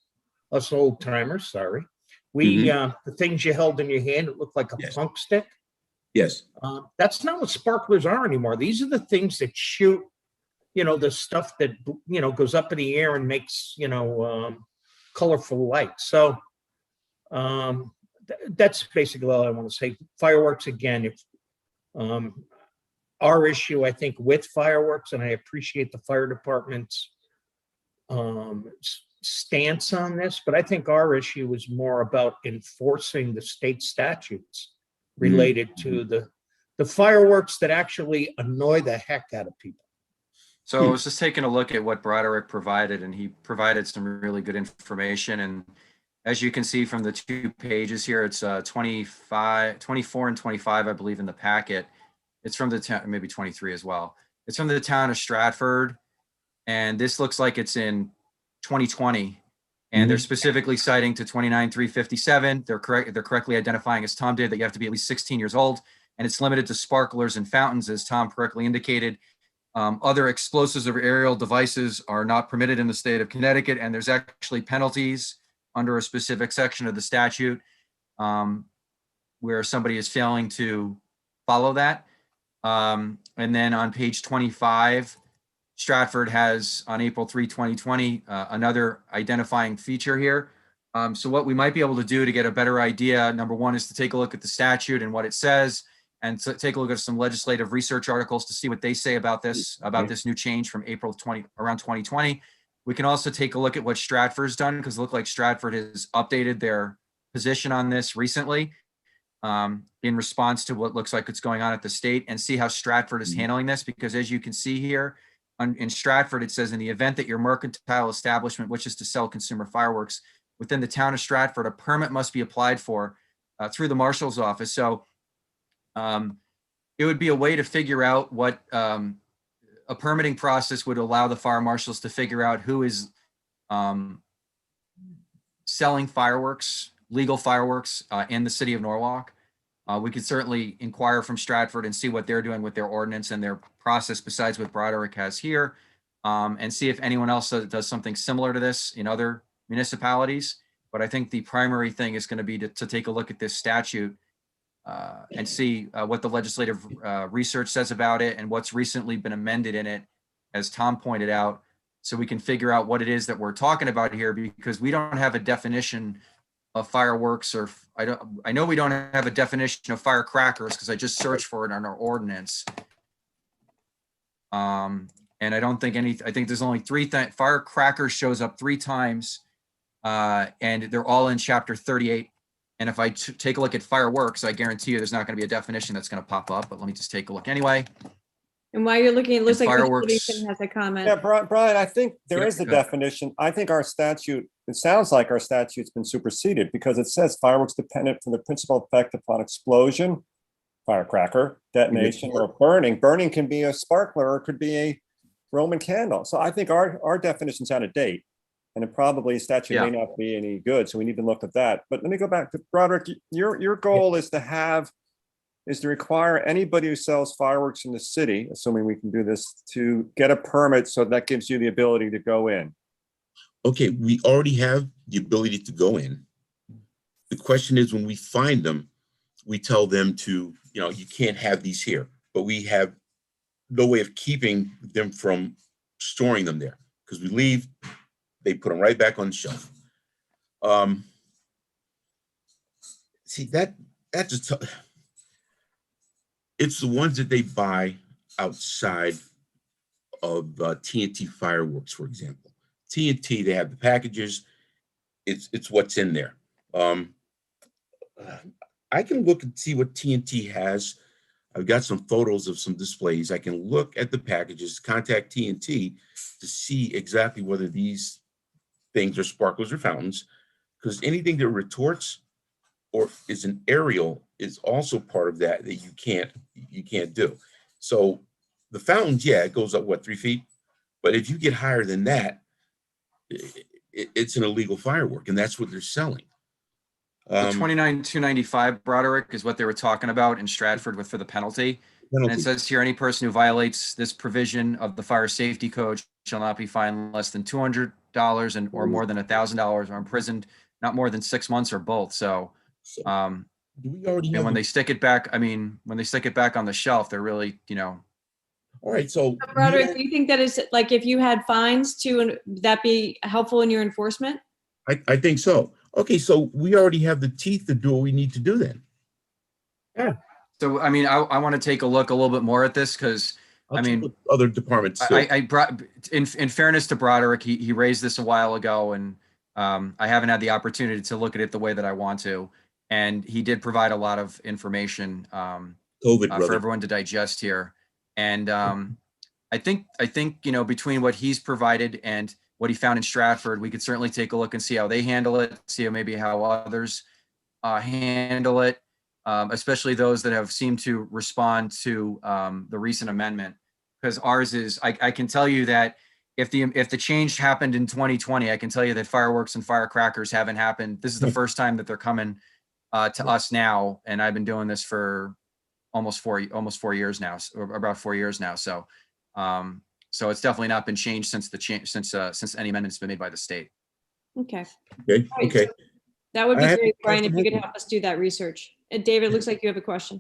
us old timers, sorry, the things you held in your hand, it looked like a punk stick. Yes. That's not what sparklers are anymore. These are the things that shoot, you know, the stuff that, you know, goes up in the air and makes, you know, colorful light. So that's basically all I want to say. Fireworks, again, if our issue, I think, with fireworks, and I appreciate the fire department's stance on this, but I think our issue is more about enforcing the state statutes related to the fireworks that actually annoy the heck out of people. So I was just taking a look at what Broderick provided, and he provided some really good information. And as you can see from the 2 pages here, it's 24 and 25, I believe, in the packet. It's from the town, maybe 23 as well. It's from the town of Stratford. And this looks like it's in 2020. And they're specifically citing to 29,357. They're correctly identifying, as Tom did, that you have to be at least 16 years old. And it's limited to sparklers and fountains, as Tom correctly indicated. Other explosives or aerial devices are not permitted in the state of Connecticut, and there's actually penalties under a specific section of the statute where somebody is failing to follow that. And then on page 25, Stratford has, on April 3, 2020, another identifying feature here. So what we might be able to do to get a better idea, number one, is to take a look at the statute and what it says, and to take a look at some legislative research articles to see what they say about this new change from April around 2020. We can also take a look at what Stratford's done, because it looked like Stratford has updated their position on this recently in response to what looks like it's going on at the state, and see how Stratford is handling this. Because as you can see here in Stratford, it says, in the event that your mercantile establishment wishes to sell consumer fireworks within the town of Stratford, a permit must be applied for through the Marshal's office. So it would be a way to figure out what a permitting process would allow the fire marshals to figure out who is selling fireworks, legal fireworks in the city of Norwalk. We could certainly inquire from Stratford and see what they're doing with their ordinance and their process besides what Broderick has here, and see if anyone else does something similar to this in other municipalities. But I think the primary thing is going to be to take a look at this statute and see what the legislative research says about it and what's recently been amended in it, as Tom pointed out, so we can figure out what it is that we're talking about here, because we don't have a definition of fireworks, or I know we don't have a definition of firecrackers, because I just searched for it on our ordinance. And I don't think I think there's only firecrackers shows up 3 times, and they're all in chapter 38. And if I take a look at fireworks, I guarantee you there's not going to be a definition that's going to pop up, but let me just take a look anyway. And while you're looking, it looks like Fireworks. Livingston has a comment. Yeah, Brian, I think there Yeah, is a go. definition. I think our statute, it sounds like our statute's been superseded, because it says fireworks dependent from the principal effect upon explosion, firecracker, detonation, or burning. Burning can be a sparkler, or it could be a Roman candle. So I think our definition's out of date. And it probably statute may not be any good, so we need to look at that. But let me go back to Broderick. Your goal is to require anybody who sells fireworks in the city, assuming we can do this, to get a permit, so that gives you the ability to go in. Okay, we already have the ability to go in. The question is, when we find them, we tell them to, you can't have these here, but we have no way of keeping them from storing them there, because we leave, they put them right back on the shelf. See, that's just, it's the ones that they buy outside of TNT fireworks, for example. TNT, they have the packages. It's what's in there. I can look and see what TNT has. I've got some photos of some displays. I can look at the packages, contact TNT to see exactly whether these things are sparklers or fountains, because anything that retorts or is an aerial is also part of that you can't do. So the fountains, it goes up, what, 3 feet? But if you get higher than that, it's an illegal firework, and that's what they're selling. The 29,295, Broderick, is what they were talking about in Stratford for the penalty. And it says here, any person who violates this provision of the fire safety code shall not be fined less than $200 or more than $1,000, or imprisoned not more than 6 months, or both. So, do we already? And when they stick it back, when they stick it back on the shelf, they're really, All right. So, Broderick, do you think that is like, if you had fines would that be helpful in your enforcement? I think so. Okay, so we already have the teeth to do what we need to do then. Yeah. So, I want to take a look a little bit more at this, because Other departments too. I brought, in fairness to Broderick, he raised this a while ago, and I haven't had the opportunity to look at it the way that I want to. And he did provide a lot of information for everyone to digest here. And I think between what he's provided and what he found in Stratford, we could certainly take a look and see how they handle it, see how others handle it, especially those that have seemed to respond to the recent amendment. Because ours is, I can tell you that if the change happened in 2020, I can tell you that fireworks and firecrackers haven't happened. This is the first time that they're coming to us now, and I've been doing this for almost 4 years now, or about 4 years now. So, so it's definitely not been changed since any amendment's been made by the state. Okay. Okay. Right, Okay. so that would be I have great, a Brian, if you question. could help us do that research. And David, looks like you have a question.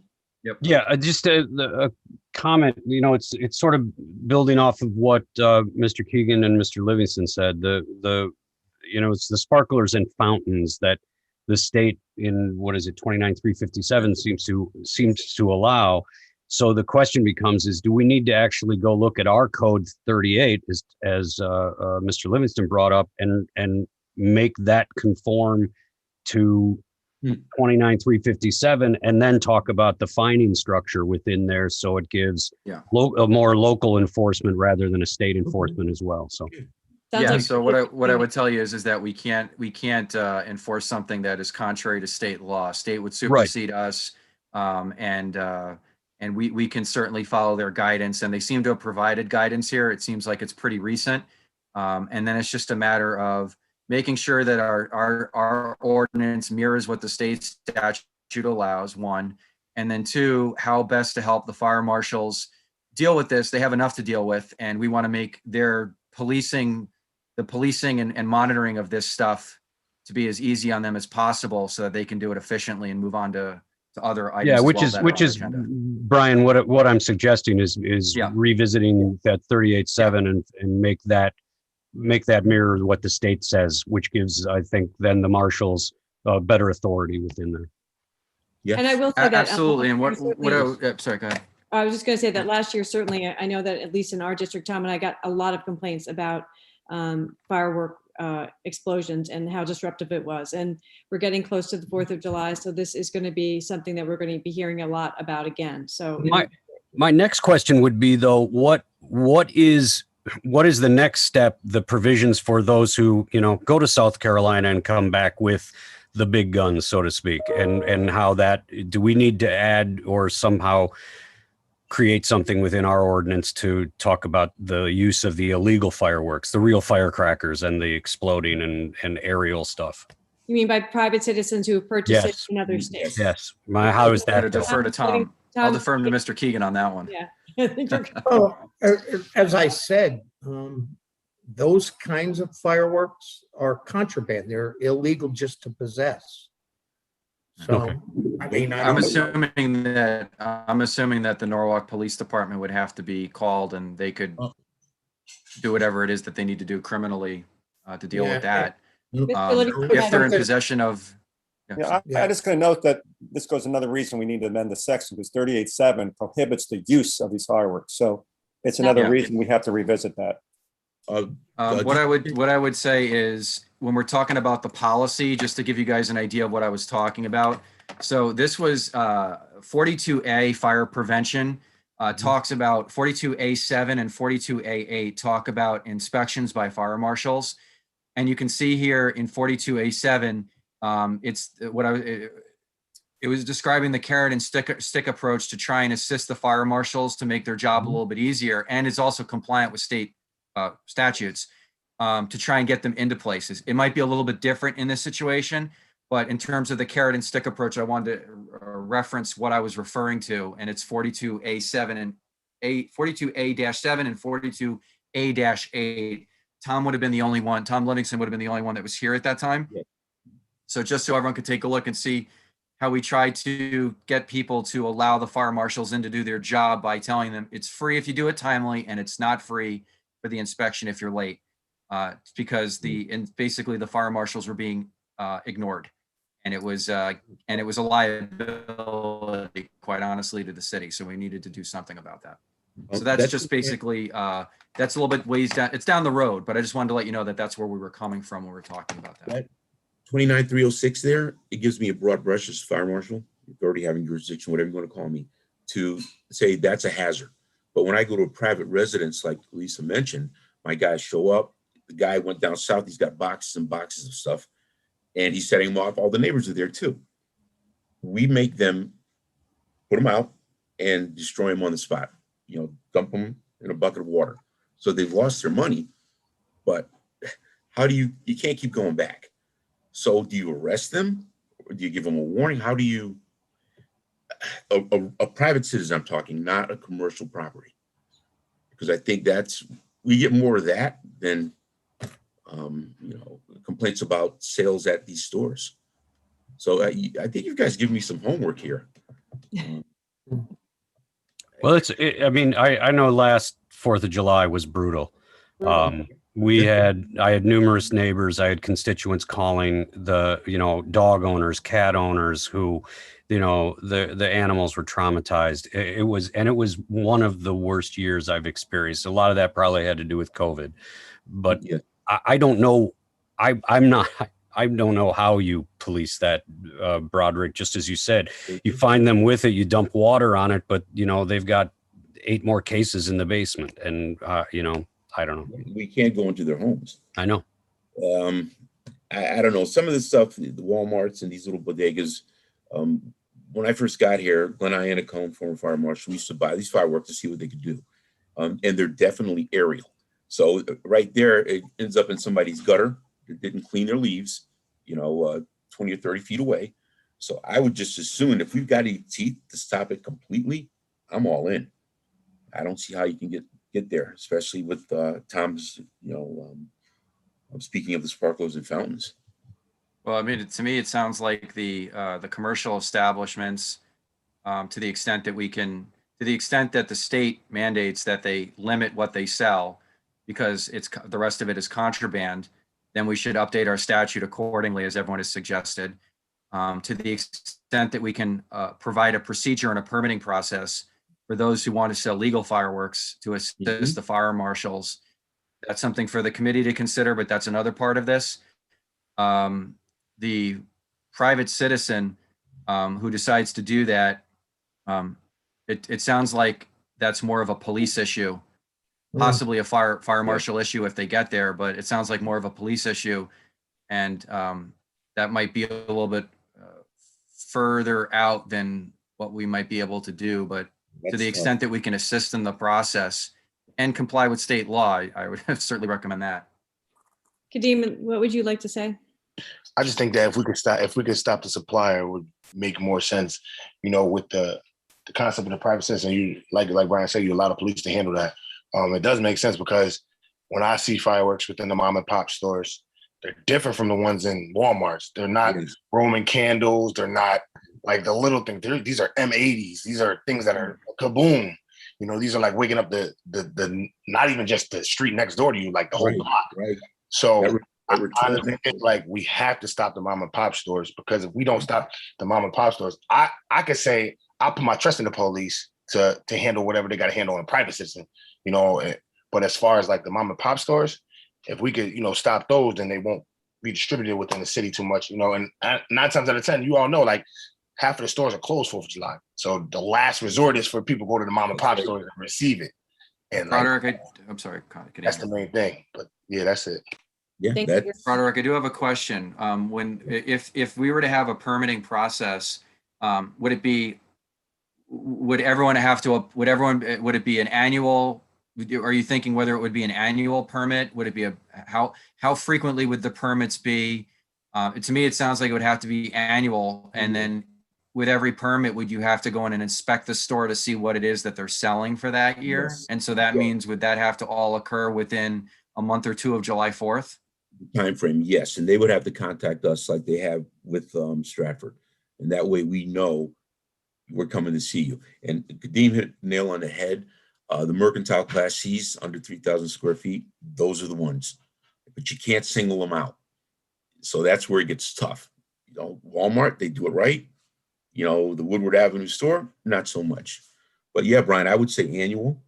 Yeah, just a comment. It's sort of building off of what Mr. Keegan and Mr. Livingston said. It's the sparklers and fountains that the state in 29,357 seems to allow. So the question becomes: do we need to actually go look at our code 38, as Mr. Livingston brought up, and make that conform to 29,357, and then talk about the fining structure within there, so it gives a more local enforcement rather than a state enforcement as well. So So what I would tell you is that we can't enforce something that is contrary to state law. State would supersede us, and we can certainly follow their guidance, and they seem to have provided guidance here. It seems like it's pretty recent, and then it's just a matter of making sure that our ordinance mirrors what the state statute allows, one, and then two, how best to help the fire marshals deal with this. They have enough to deal with, and we want to make their policing and monitoring of this stuff to be as easy on them as possible, so that they can do it efficiently and move on to other items. Yeah, which is Brian, what I'm suggesting is revisiting that 38.7 and make that mirror what the state says, which gives, I think, then the marshals better authority within there. Yeah, and I will say that absolutely. And sorry, go ahead. I was just going to say that last year, certainly, I know that at least in our district, Tom and I got a lot of complaints about firework explosions and how disruptive it was. And we're getting close to the 4th of July, so this is going to be something that we're going to be hearing a lot about again. So my next question would be, though, what is the next step, the provisions for those who, go to South Carolina and come back with the big guns, so to speak, and how that, do we need to add or somehow create something within our ordinance to talk about the use of the illegal fireworks, the real firecrackers and the exploding and aerial stuff. You mean by private citizens who have purchased it Yes. in other states? Yes. How is I'm going to that? defer to Tom. I'll defer to Mr. Keegan on that one. Yeah. I think you're- Oh, as I said, those kinds of fireworks are contraband. They're illegal just to possess. So, Okay. I mean, I I'm don't, assuming that the Norwalk Police Department would have to be called and they could do whatever it is that they need to do criminally to deal with that. Mr. Livingston If they're in has- possession of. Yeah, I just gonna note that this goes another reason we need to amend the section, because 38.7 prohibits the use of these fireworks. So it's another Yeah. reason we have to revisit that. What I would say is when we're talking about the policy, just to give you guys an idea of what I was talking about. So this was 42A fire prevention talks about 42A7 and 42A8 talk about inspections by fire marshals. And you can see here in 42A7, it was describing the carrot and stick approach to try and assist the fire marshals to make their job a little bit easier. And it's also compliant with state statutes to try and get them into places. It might be a little bit different in this situation, but in terms of the carrot and stick approach, I wanted to reference what I was referring to, and it's 42A7 and 42A-7 and 42A-8. Tom would have been the only one. Tom Livingston would have been the only one that was here at that time. Yeah. So just so everyone could take a look and see how we try to get people to allow the fire marshals in to do their job by telling them it's free if you do it timely, and it's not free for the inspection if you're late, because basically the fire marshals were being ignored, and it was a liability, quite honestly, to the city. So we needed to do something about that. So that's just basically that's a little bit ways down. It's down the road, but I just wanted to let you know that that's where we were coming from when we were talking about that. 29306 there, it gives me a broad brush as fire marshal, authority having jurisdiction, whatever you want to call me, to say that's a hazard. But when I go to a private residence, like Lisa mentioned, my guys show up. The guy went down south. He's got boxes and boxes of stuff, and he's setting them off. All the neighbors are there too. We make them put them out and destroy them on the spot. Dump them in a bucket of water. So they've lost their money, but how do you can't keep going back. So do you arrest them, or do you give them a warning? How do you, a private citizen I'm talking, not a commercial property? Because I think we get more of that than, complaints about sales at these stores. So I think you guys give me some homework here. Well, I know last 4th of July was brutal. I had numerous neighbors. I had constituents calling the, dog owners, cat owners who, the animals were traumatized. It was one of the worst years I've experienced. A lot of that probably had to do with COVID, but Yeah. I don't know. I don't know how you police that, Broderick. Just as you said, you find them with it, you dump water on it, but they've got 8 more cases in the basement, and I don't know. We can't go into their homes. I know. I don't know. Some of the stuff, the Walmarts and these little bodegas. When I first got here, Glenn Iannacone, former fire marshal, we used to buy these fireworks to see what they could do, and they're definitely aerial. So right there, it ends up in somebody's gutter that didn't clean their leaves, 20 or 30 feet away. So I would just assume if we've got any teeth to stop it completely, I'm all in. I don't see how you can get there, especially with Tom's, speaking of the sparklers and fountains. Well, I mean, to me, it sounds like the commercial establishments, to the extent that the state mandates that they limit what they sell, because the rest of it is contraband, then we should update our statute accordingly, as everyone has suggested. To the extent that we can provide a procedure and a permitting process for those who want to sell legal fireworks to assist the fire marshals. That's something for the committee to consider, but that's another part of this. The private citizen who decides to do that, it sounds like that's more of a police issue, possibly a fire marshal issue if they get there, but it sounds like more of a police issue. And that might be a little bit further out than what we might be able to do, but to the That's extent that we can assist in the process and comply with state law, I would certainly recommend that. Kadeem, what would you like to say? I just think that if we could stop the supplier, it would make more sense, with the concept of the private citizen. You like Brian said, you allow the police to handle that. It does make sense because when I see fireworks within the mom and pop stores, they're different from the ones in Walmarts. They're not Yes. Roman candles. They're not like the little thing. These are M80s. These are things that are kaboom. These are like waking up the not even just the street next door to you, like the whole Right, block. right. So That I return- honestly think like we have to stop the mom and pop stores, because if we don't stop the mom and pop stores, I could say I'll put my trust in the police to handle whatever they got to handle in a private system, but as far as like the mom and pop stores, if we could, stop those, then they won't be distributed within the city too much, and 9 times out of 10, you all know, like half of the stores are closed 4th of July. So the last resort is for people to go to the mom and pop That's right. stores and receive it. And like, Roderick, I'm sorry, Kadeem. that's the main thing. But yeah, that's it. Yeah, Thank that, you. Roderick, I do have a question. If we were to have a permitting process, would it be an annual? Are you thinking whether it would be an annual permit? Would it be how frequently would the permits be? To me, it sounds like it would have to be annual. And then with every permit, would you have to go in and inspect the store to see what it is that they're selling for that year? Yes. And so that Yeah. means, would that have to all occur within a month or two of July 4th? time frame, yes, and they would have to contact us like they have with Stratford, and that way we know we're coming to see you. And Kadeem hit the nail on the head. The mercantile Class C's under 3,000 square feet, those are the ones, but you can't single them out. So that's where it gets tough. Walmart, they do it right. The Woodward Avenue store, not so much. But yeah, Brian, I would say annual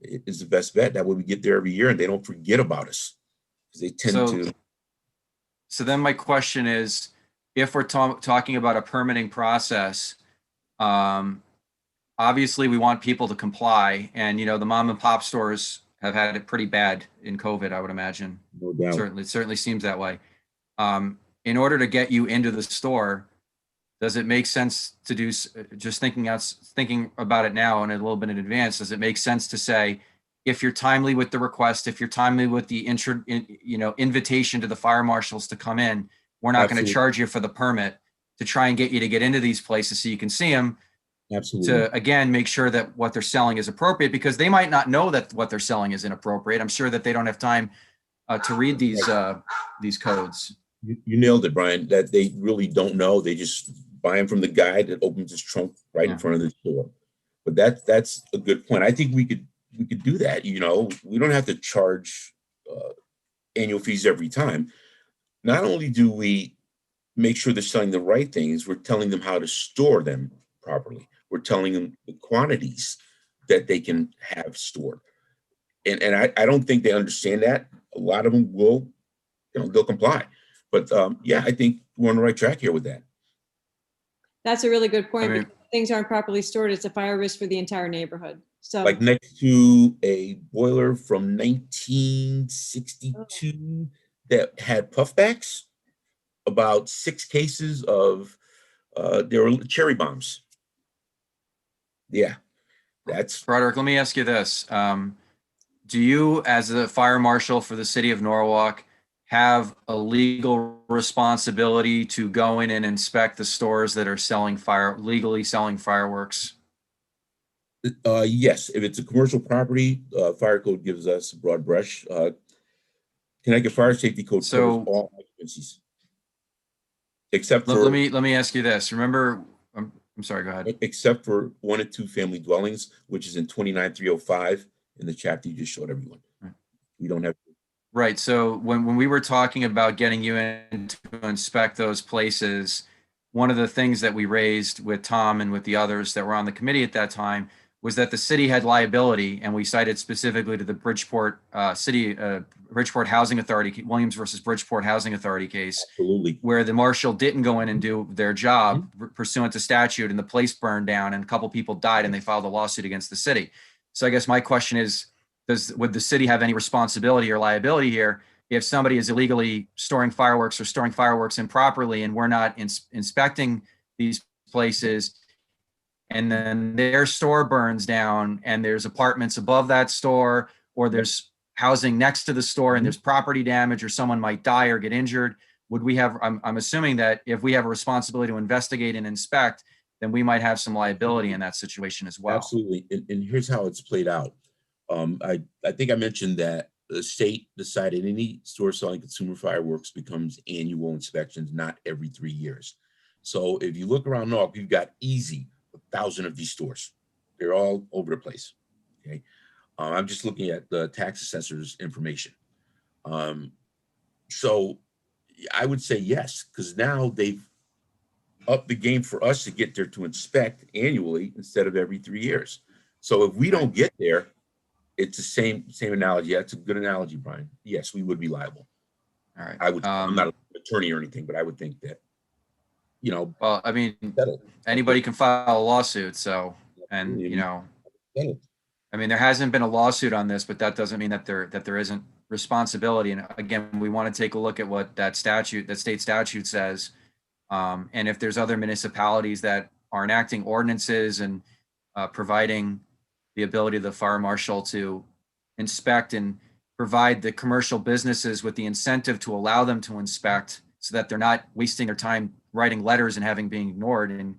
is the best bet. That way we get there every year and they don't forget about us. They tend to. So then my question is, if we're talking about a permitting process, obviously we want people to comply, and the mom and pop stores have had it pretty bad in COVID, I would imagine. No doubt. It certainly seems that way. In order to get you into the store, does it make sense to do, just thinking about it now and a little bit in advance, does it make sense to say, if you're timely with the request, if you're timely with the invitation to the fire marshals to come in, we're not going to Absolutely. charge you for the permit, to try and get you to get into these places so you can see them, Absolutely. to again make sure that what they're selling is appropriate, because they might not know that what they're selling is inappropriate. I'm sure that they don't have time to read these codes. You nailed it, Brian, that they really don't know. They just buy them from the guy that opens his trunk right in front of the store. But that's a good point. I think we could do that. We don't have to charge annual fees every time. Not only do we make sure they're selling the right things, we're telling them how to store them properly. We're telling them the quantities that they can have stored. And I don't think they understand that. A lot of them will, they'll comply. But yeah, I think we're on the right track here with that. That's a really good point. I mean- because if things aren't properly stored, it's a fire risk for the entire neighborhood. So Like next to a boiler from 1962 that had puffbacks, about 6 cases of there were cherry bombs. Yeah, that's Roderick, let me ask you this. Do you, as a fire marshal for the city of Norwalk, have a legal responsibility to go in and inspect the stores that are legally selling fireworks? yes. If it's a commercial property, fire code gives us a broad brush. Connecticut Fire Safety Code So- covers all occupancies, except for Let me ask you this. Remember, I'm sorry, go ahead. except for 1 and 2 family dwellings, which is in 29305 in the chapter you just showed everyone. Right. We don't have. Right. So when we were talking about getting you in to inspect those places, one of the things that we raised with Tom and with the others that were on the committee at that time was that the city had liability, and we cited specifically to the Bridgeport Bridgeport Housing Authority, Williams versus Bridgeport Housing Authority case, Absolutely. where the marshal didn't go in and do their job pursuant to statute, and the place burned down and a couple people died, and they filed a lawsuit against the city. So I guess my question is, would the city have any responsibility or liability here if somebody is illegally storing fireworks or storing fireworks improperly, and we're not inspecting these places, and then their store burns down and there's apartments above that store, or there's housing next to the store and there's property damage or someone might die or get injured, would we have, I'm assuming that if we have a responsibility to investigate and inspect, then we might have some liability in that situation as well. Absolutely. And here's how it's played out. I think I mentioned that the state decided any store selling consumer fireworks becomes annual inspections, not every 3 years. So if you look around Norwalk, you've got easy 1,000 of these stores. They're all over the place. Okay. I'm just looking at the tax assessor's information. So I would say yes, because now they've upped the game for us to get there to inspect annually instead of every 3 years. So if we don't get there, it's the same analogy. Yeah, it's a good analogy, Brian. Yes, we would be liable. All right. I would. I'm not an attorney or anything, but I would think that, you know. Well, I mean, settled. anybody can file a lawsuit. So, and you know, Settled. I mean, there hasn't been a lawsuit on this, but that doesn't mean that there isn't responsibility. And again, we want to take a look at what that state statute says. And if there's other municipalities that are enacting ordinances and providing the ability of the fire marshal to inspect and provide the commercial businesses with the incentive to allow them to inspect so that they're not wasting their time writing letters and having being ignored. And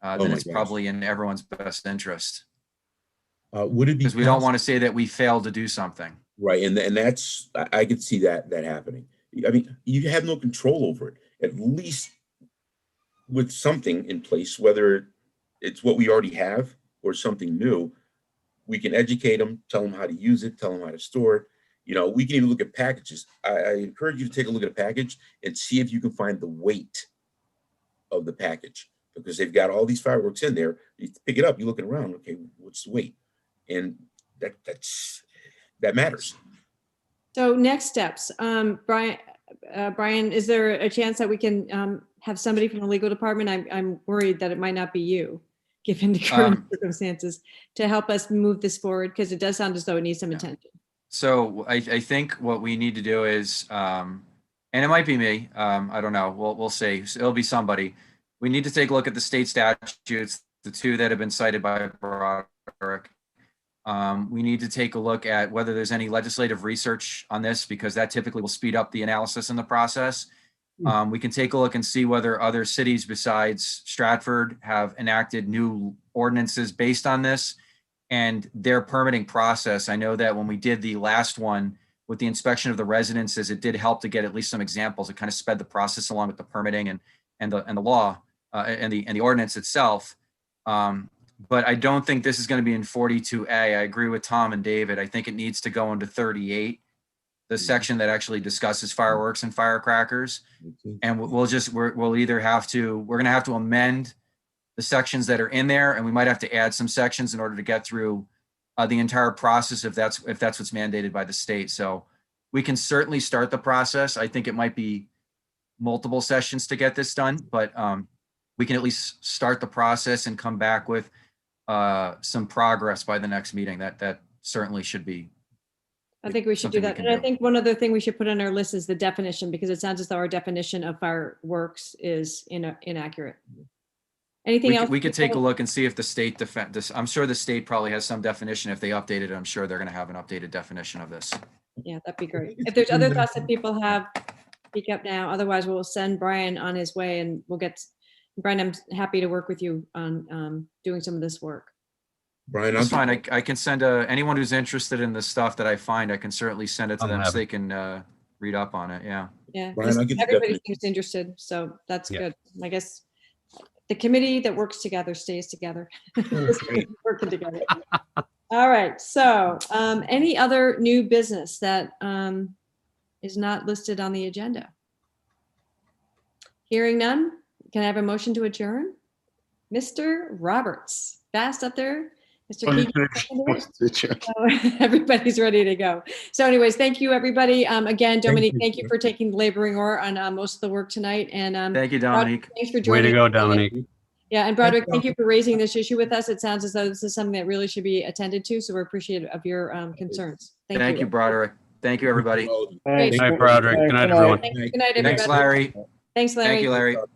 then it's probably in everyone's best interest. Would it be because we don't want to say that we failed to do something. Right, and that's I could see that happening. I mean, you have no control over it. At least with something in place, whether it's what we already have or something new, we can educate them, tell them how to use it, tell them how to store it. You know, we can even look at packages. I encourage you to take a look at a package and see if you can find the weight of the package, because they've got all these fireworks in there. You pick it up, you look around, okay, what's the weight? And that matters. So next steps, Brian, is there a chance that we can have somebody from the legal department? I'm worried that it might not be you, given the current circumstances, to help us move this forward, because it does sound as though it needs some attention. So I think what we need to do is, and it might be me, I don't know, we'll see. It'll be somebody. We need to take a look at the state statutes, the two that have been cited by Broderick. We need to take a look at whether there's any legislative research on this, because that typically will speed up the analysis and the process. We can take a look and see whether other cities besides Stratford have enacted new ordinances based on this and their permitting process. I know that when we did the last one with the inspection of the residences, it did help to get at least some examples. It kind of sped the process along with the permitting and the law and the ordinance itself. But I don't think this is going to be in 42A. I agree with Tom and David. I think it needs to go into 38, the section that actually discusses fireworks and firecrackers. And we'll either have to, we're going to have to amend the sections that are in there, and we might have to add some sections in order to get through the entire process if that's what's mandated by the state. So we can certainly start the process. I think it might be multiple sessions to get this done, but we can at least start the process and come back with some progress by the next meeting. That certainly should be. I think we should do that. And I think one other thing we should put on our list is the definition, because it sounds as though our definition of fireworks is inaccurate. Anything else? We could take a look and see if the state I'm sure the state probably has some definition. If they updated it, I'm sure they're going to have an updated definition of this. Yeah, that'd be great. If there's other thoughts that people have, speak up now. Otherwise, we'll send Brian on his way, and we'll get. Brian, I'm happy to work with you on doing some of this work. Brian, that's fine. I can send anyone who's interested in the stuff that I find. I can certainly send it to them so they can read up on it. Yeah. Yeah. Brian, everybody seems interested, so that's good. I guess the committee that works together stays together. Working together. All right. So, any other new business that is not listed on the agenda? Hearing none. Can I have a motion to adjourn? Mr. Roberts, fast up there. Mr. Keegan, everybody's ready to go. So anyways, thank you, everybody. Again, Dominique, thank you for taking laboring oar on most of the work tonight. And thank you, Dominique. Thanks for joining. Way to go, Dominique. Yeah, and Broderick, thank you for raising this issue with us. It sounds as though this is something that really should be attended to, so we're appreciative of your concerns. Thank you, Broderick. Thank you, everybody. Good night, Broderick. Good night, everyone. Good night, everybody. Thanks, Larry. Thanks, Larry. Thank you, Larry.